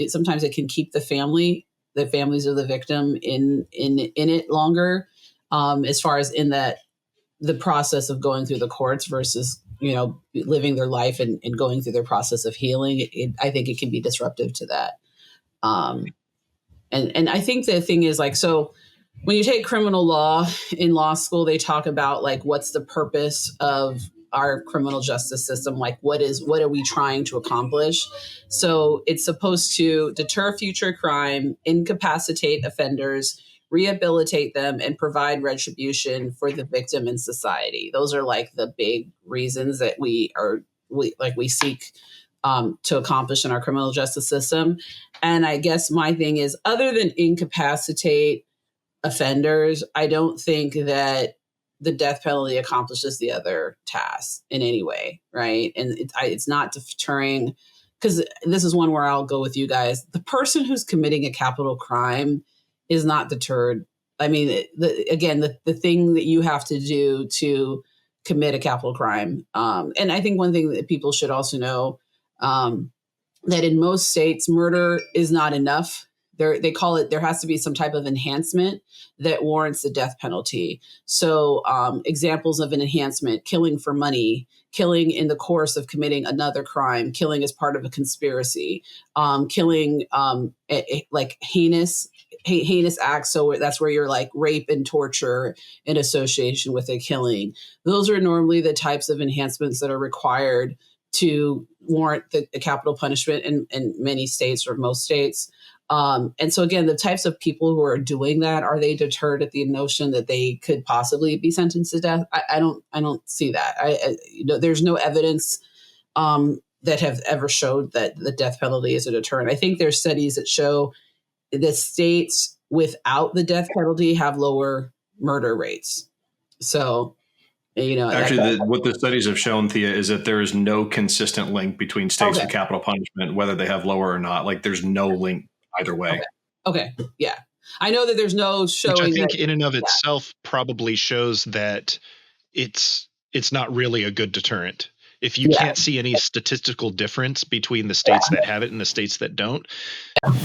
C: sometimes it can keep the families of the victim in it longer, as far as in that the process of going through the courts versus, living their life and going through their process of healing. I think it can be disruptive to that. And I think the thing is, like, so when you take criminal law in law school, they talk about like, what's the purpose of our criminal justice system? Like, what are we trying to accomplish? So it's supposed to deter future crime, incapacitate offenders, rehabilitate them, and provide retribution for the victim in society. Those are like the big reasons that we seek to accomplish in our criminal justice system. And I guess my thing is, other than incapacitate offenders, I don't think that the death penalty accomplishes the other tasks in any way, right? And it's not deterring, because this is one where I'll go with you guys. The person who's committing a capital crime is not deterred. I mean, the thing that you have to do to commit a capital crime. And I think one thing that people should also know, that in most states, murder is not enough. They call it, there has to be some type of enhancement that warrants the death penalty. So examples of an enhancement: killing for money, killing in the course of committing another crime, killing as part of a conspiracy, killing like heinous acts. So that's where you're like rape and torture in association with a killing. Those are normally the types of enhancements that are required to warrant the capital punishment in many states or most states. And so again, the types of people who are doing that, are they deterred at the notion that they could possibly be sentenced to death? I don't see that. There's no evidence that have ever showed that the death penalty is a deterrent. I think there's studies that show that states without the death penalty have lower murder rates. So,
B: actually, what the studies have shown, Thea, is that there is no consistent link between states with capital punishment, whether they have lower or not. Like, there's no link either way.
C: Okay. Yeah. I know that there's no showing.
D: Which I think in and of itself probably shows that it's not really a good deterrent. If you can't see any statistical difference between the states that have it and the states that don't,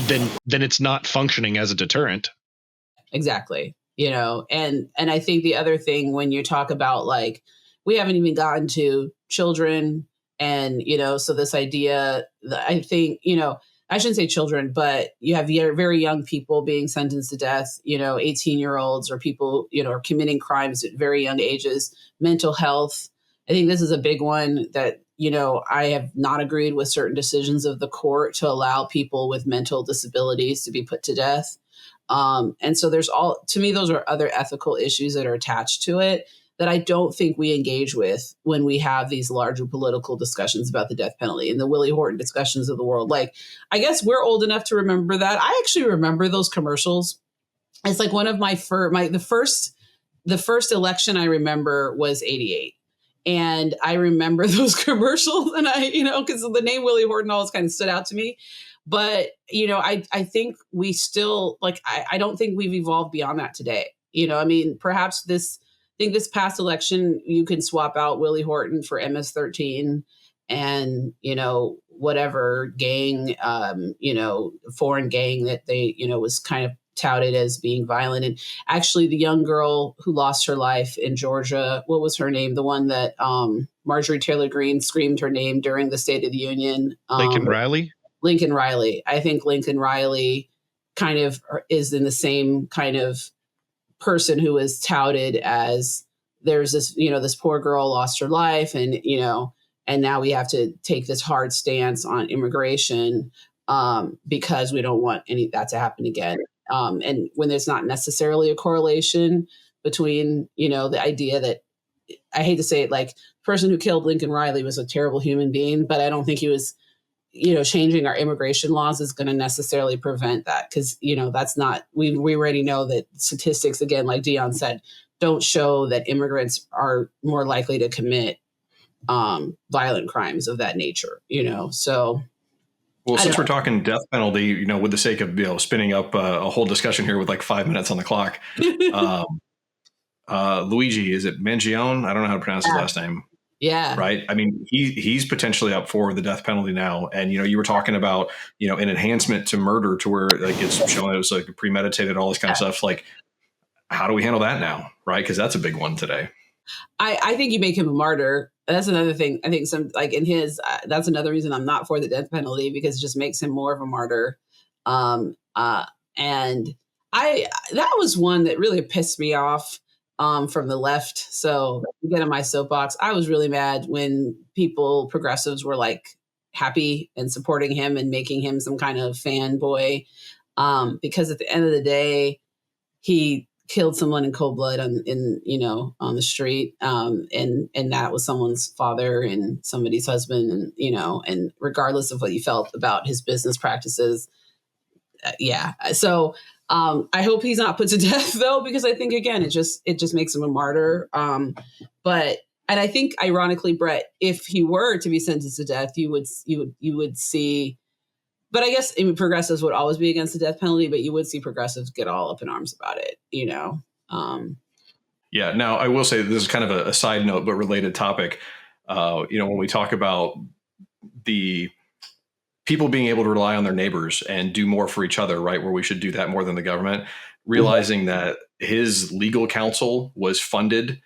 D: then it's not functioning as a deterrent.
C: Exactly. And I think the other thing, when you talk about, like, we haven't even gotten to children, and, so this idea that I think, I shouldn't say children, but you have very young people being sentenced to death, 18-year-olds or people, are committing crimes at very young ages. Mental health. I think this is a big one that, I have not agreed with certain decisions of the court to allow people with mental disabilities to be put to death. And so to me, those are other ethical issues that are attached to it that I don't think we engage with when we have these larger political discussions about the death penalty and the Willie Horton discussions of the world. Like, I guess we're old enough to remember that. I actually remember those commercials. It's like one of the first election I remember was 88. And I remember those commercials, and because the name Willie Horton always kind of stood out to me. But, I think we still, like, I don't think we've evolved beyond that today. Perhaps this past election, you can swap out Willie Horton for MS-13 and, whatever gang, foreign gang that they, was kind of touted as being violent. And actually the young girl who lost her life in Georgia, what was her name? The one that Marjorie Taylor Greene screamed her name during the State of the Union.
D: Laken Riley?
C: Lincoln Riley. I think Lincoln Riley kind of is in the same kind of person who is touted as there's this, this poor girl lost her life, and and now we have to take this hard stance on immigration because we don't want any that to happen again. And when there's not necessarily a correlation between, the idea that, I hate to say it, like, the person who killed Lincoln Riley was a terrible human being, but I don't think he was, changing our immigration laws is going to necessarily prevent that. Cause that's not, we already know that statistics, again, like Dion said, don't show that immigrants are more likely to commit violent crimes of that nature, so.
B: Well, since we're talking death penalty, with the sake of, spinning up a whole discussion here with like 5 minutes on the clock, Luigi, is it Mangione? I don't know how to pronounce his last name.
C: Yeah.
B: Right. I mean, he's potentially up for the death penalty now. And, you were talking about, an enhancement to murder to where like it's shown it was like premeditated, all this kind of stuff. Like, how do we handle that now? Right. Because that's a big one today.
C: I think you make him a martyr. That's another thing. I think that's another reason I'm not for the death penalty, because it just makes him more of a martyr. And that was one that really pissed me off from the left. So get on my soapbox. I was really mad when progressives were like happy and supporting him and making him some kind of fanboy. Because at the end of the day, he killed someone in cold blood on the street. And that was someone's father and somebody's husband, and regardless of what you felt about his business practices. Yeah. So, I hope he's not put to death though, because I think, again, it just makes him a martyr. And I think, ironically, Brett, if he were to be sentenced to death, you would see, but I guess progressives would always be against the death penalty, but you would see progressives get all up in arms about it, Yeah.
B: Now I will say this is kind of a side note, but related topic. When we talk about the people being able to rely on their neighbors and do more for each other, right? Where we should do that more than the government, realizing that his legal counsel was funded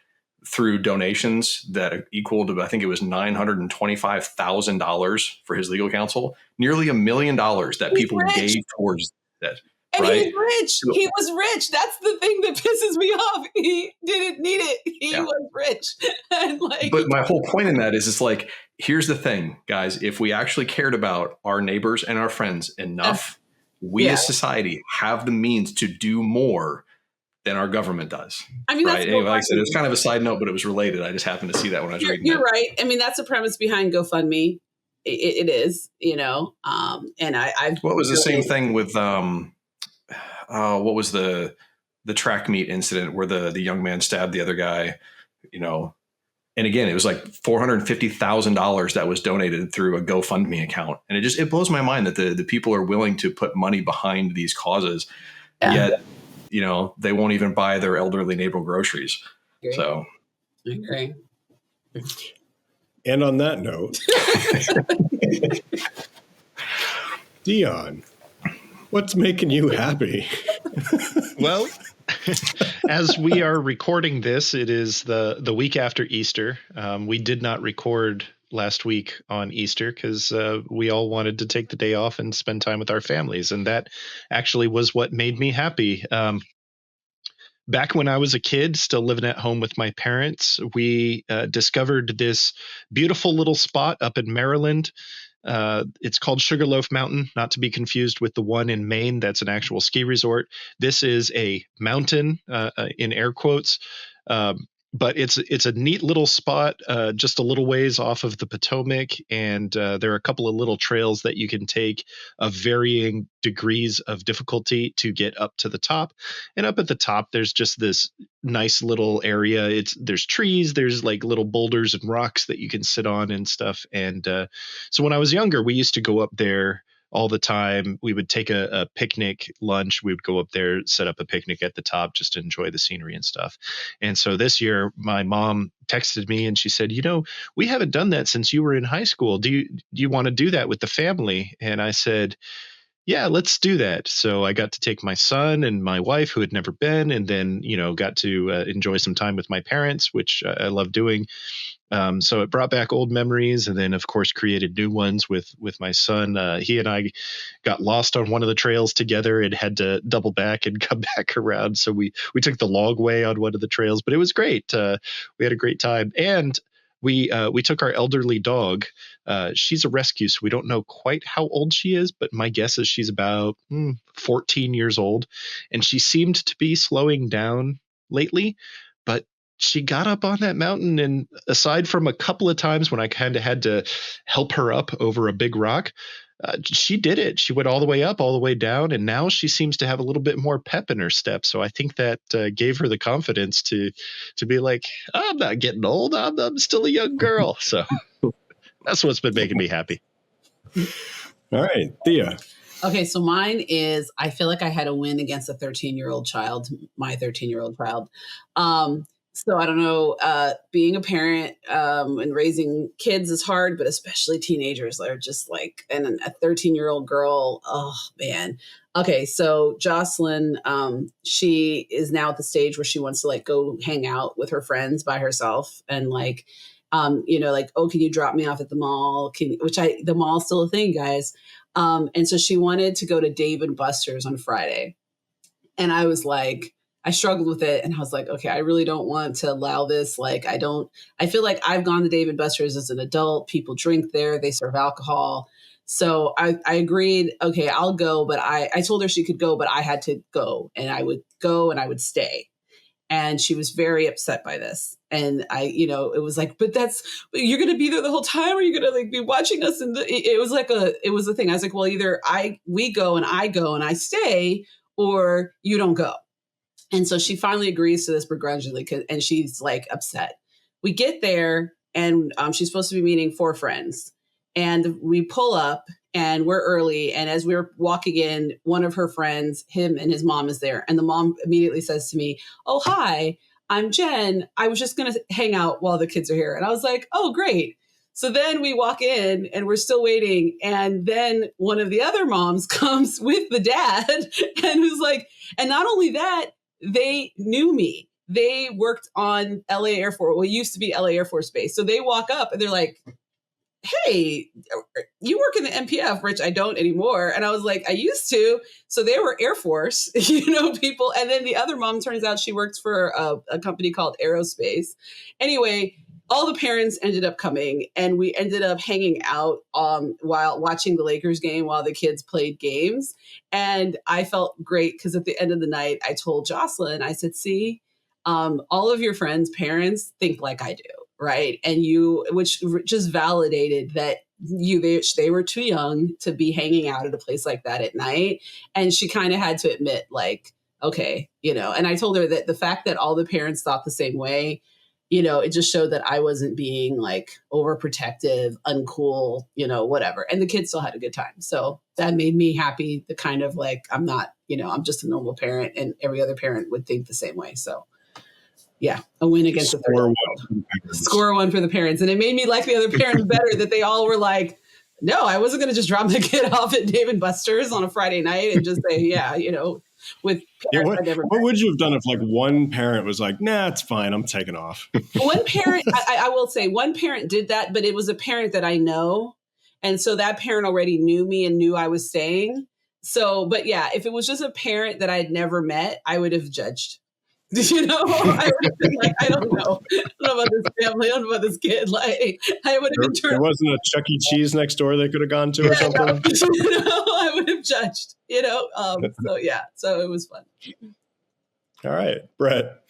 B: through donations that equaled, I think it was $925,000 for his legal counsel, nearly $1 million that people gave towards that.
C: And
B: right?
C: he's rich. He was rich. That's the thing that pisses me off. He didn't need it. He was rich. And
B: but my whole point in that is, it's like, here's the thing, guys. If we actually cared about our neighbors and our friends enough, we as society have the means to do more than our government does.
C: I mean,
B: right? Anyway, like I said, it's kind of a side note, but it was related. I just happened to see that when I was reading it.
C: You're right. I mean, that's the premise behind GoFundMe. It is, and I've.
B: Well, it was the same thing with what was the track meet incident where the young man stabbed the other guy, and again, it was like $450,000 that was donated through a GoFundMe account. And it blows my mind that the people are willing to put money behind these causes, yet, they won't even buy their elderly neighbor groceries.
C: Great.
B: So.
C: Okay.
A: And on that note, Dion, what's making you happy?
D: Well, as we are recording this, it is the week after Easter. We did not record last week on Easter because we all wanted to take the day off and spend time with our families. And that actually was what made me happy. Back when I was a kid, still living at home with my parents, we discovered this beautiful little spot up in Maryland. It's called Sugarloaf Mountain, not to be confused with the one in Maine. That's an actual ski resort. This is a mountain, in air quotes. But it's a neat little spot, just a little ways off of the Potomac, and there are a couple of little trails that you can take of varying degrees of difficulty to get up to the top. And up at the top, there's just this nice little area. There's trees, there's like little boulders and rocks that you can sit on and stuff. And so when I was younger, we used to go up there all the time. We would take a picnic lunch. We would go up there, set up a picnic at the top just to enjoy the scenery and stuff. And so this year, my mom texted me and she said, we haven't done that since you were in high school. Do you want to do that with the family? And I said, yeah, let's do that. So I got to take my son and my wife, who had never been, and then, got to enjoy some time with my parents, which I love doing. So it brought back old memories, and then of course created new ones with my son. He and I got lost on one of the trails together and had to double back and come back around. So we took the long way on one of the trails, but it was great. We had a great time, and we took our elderly dog. She's a rescue, so we don't know quite how old she is, but my guess is she's about 14 years old, and she seemed to be slowing down lately, but she got up on that mountain, and aside from a couple of times when I kind of had to help her up over a big rock, she did it. She went all the way up, all the way down, and now she seems to have a little bit more pep in her step. So I think that gave her the confidence to be like, I'm not getting old. I'm still a young girl. So that's what's been making me happy.
A: All right, Thea.
C: Okay, so mine is, I feel like I had a win against a 13-year-old child, my 13-year-old child. So I don't know, being a parent and raising kids is hard, but especially teenagers are just like, and a 13-year-old girl, oh man. Okay, so Jocelyn, she is now at the stage where she wants to like go hang out with her friends by herself and like, like, oh, can you drop me off at the mall? The mall's still a thing, guys. And so she wanted to go to Dave and Buster's on Friday. And I was like, I struggled with it. And I was like, okay, I really don't want to allow this. Like, I feel like I've gone to Dave and Buster's as an adult. People drink there, they serve alcohol. So I agreed, okay, I'll go. But I told her she could go, but I had to go, and I would go and I would stay. And she was very upset by this. And it was like, but you're going to be there the whole time. Or you're going to like be watching us. And it was a thing. I was like, well, either we go and I stay, or you don't go. And so she finally agrees to this begrudgingly, and she's like upset. We get there, and she's supposed to be meeting 4 friends. And we pull up, and we're early. And as we were walking in, one of her friends, him and his mom is there. And the mom immediately says to me, oh, hi, I'm Jen. I was just going to hang out while the kids are here. And I was like, oh, great. So then we walk in, and we're still waiting. And then one of the other moms comes with the dad and was like, and not only that, they knew me. They worked on LA Air Force. Well, it used to be LA Air Force Base. So they walk up and they're like, hey, you work in the MPF, which I don't anymore. And I was like, I used to. So they were Air Force, people. And then the other mom, turns out she works for a company called Aerospace. Anyway, all the parents ended up coming, and we ended up hanging out while watching the Lakers game while the kids played games. And I felt great because at the end of the night, I told Jocelyn, I said, see, all of your friends' parents think like I do. Right. And which just validated that they were too young to be hanging out at a place like that at night. And she kind of had to admit, like, okay, and I told her that the fact that all the parents thought the same way, it just showed that I wasn't being like overprotective, uncool, whatever. And the kids still had a good time. So that made me happy. The kind of like, I'm not, I'm just a normal parent, and every other parent would think the same way. So yeah, a win against the third. Score one for the parents. And it made me like the other parents better that they all were like, no, I wasn't going to just drop the kid off at Dave and Buster's on a Friday night and just say, yeah, with parents.
A: What would you have done if like one parent was like, nah, it's fine, I'm taking off?
C: One parent, I will say one parent did that, but it was a parent that I know. And so that parent already knew me and knew I was staying. So, but yeah, if it was just a parent that I had never met, I would have judged. I would have been like, I don't know about this family, I don't know about this kid. Like, I would have
A: There wasn't a Chuck E. Cheese next door they could have gone to or something.
C: I would have judged. So it was fun.
A: All right, Brett.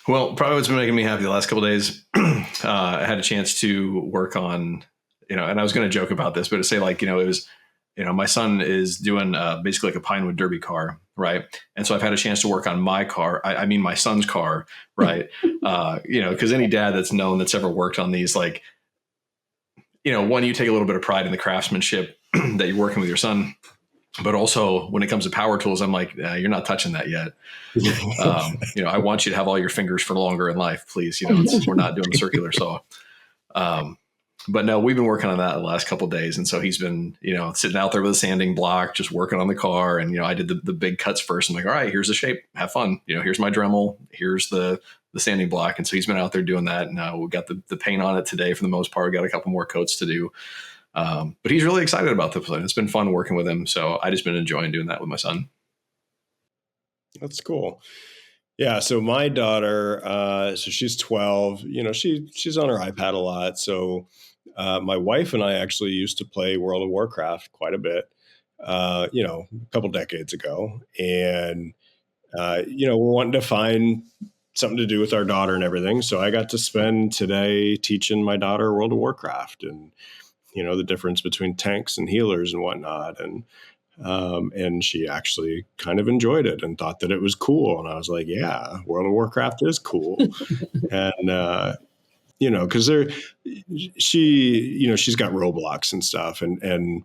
B: Well, probably what's been making me happy the last couple of days, I had a chance to work on, and I was going to joke about this, but to say like, it was, my son is doing basically like a Pinewood Derby car, right? And so I've had a chance to work on my car. I mean, my son's car, right? Because any dad that's ever worked on these, like, one, you take a little bit of pride in the craftsmanship that you're working with your son. But also when it comes to power tools, I'm like, you're not touching that yet. I want you to have all your fingers for longer in life, please. We're not doing the circular saw. But no, we've been working on that the last couple of days. And so he's been, sitting out there with a sanding block, just working on the car. And, I did the big cuts first. I'm like, all right, here's the shape. Have fun. Here's my Dremel. Here's the sanding block. And so he's been out there doing that. And we got the paint on it today for the most part. Got a couple more coats to do. But he's really excited about the plane. It's been fun working with him. So I just been enjoying doing that with my son.
A: That's cool. Yeah. So my daughter, so she's 12, she's on her iPad a lot. So my wife and I actually used to play World of Warcraft quite a bit, a couple decades ago. And, we're wanting to find something to do with our daughter and everything. So I got to spend today teaching my daughter World of Warcraft and, the difference between tanks and healers and whatnot. And she actually kind of enjoyed it and thought that it was cool. And I was like, yeah, World of Warcraft is cool. And, because she's got roadblocks and stuff. And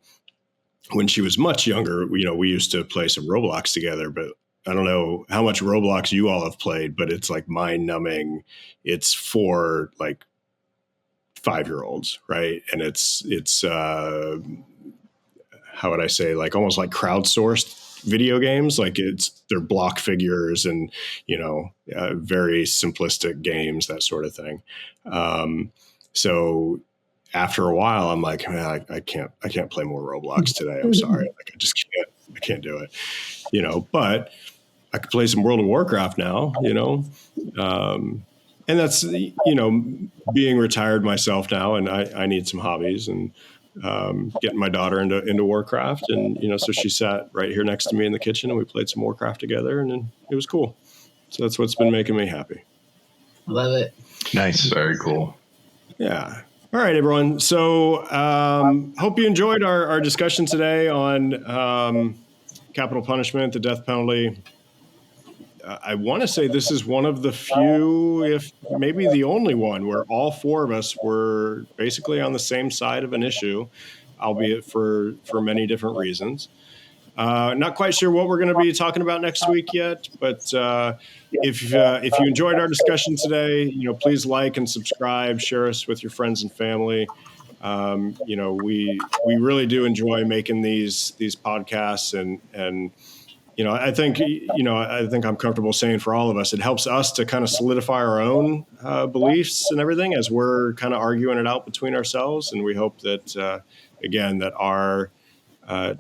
A: when she was much younger, we used to play some Roblox together, but I don't know how much Roblox you all have played, but it's like mind numbing. It's for like 5-year-olds, right? And it's how would I say, like almost like crowdsourced video games. Like they're block figures and, very simplistic games, that sort of thing. So after a while, I'm like, man, I can't play more Roblox today. I'm sorry. Like, I can't do it, but I could play some World of Warcraft now, and that's, being retired myself now, and I need some hobbies and getting my daughter into Warcraft. And, so she sat right here next to me in the kitchen and we played some Warcraft together, and it was cool. So that's what's been making me happy.
C: Love it.
B: Nice. Very cool.
A: Yeah. All right, everyone. So hope you enjoyed our discussion today on capital punishment, the death penalty. I want to say this is one of the few, if maybe the only one, where all four of us were basically on the same side of an issue, albeit for many different reasons. Not quite sure what we're going to be talking about next week yet, but if you enjoyed our discussion today, please like and subscribe, share us with your friends and family. We really do enjoy making these podcasts, and I think I'm comfortable saying for all of us, it helps us to kind of solidify our own beliefs and everything as we're kind of arguing it out between ourselves. And we hope that, again, that our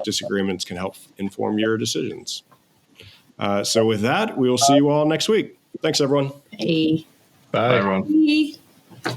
A: disagreements can help inform your decisions. So with that, we will see you all next week. Thanks, everyone.
C: Hey.
D: Bye.
B: Bye, everyone.
C: Bye.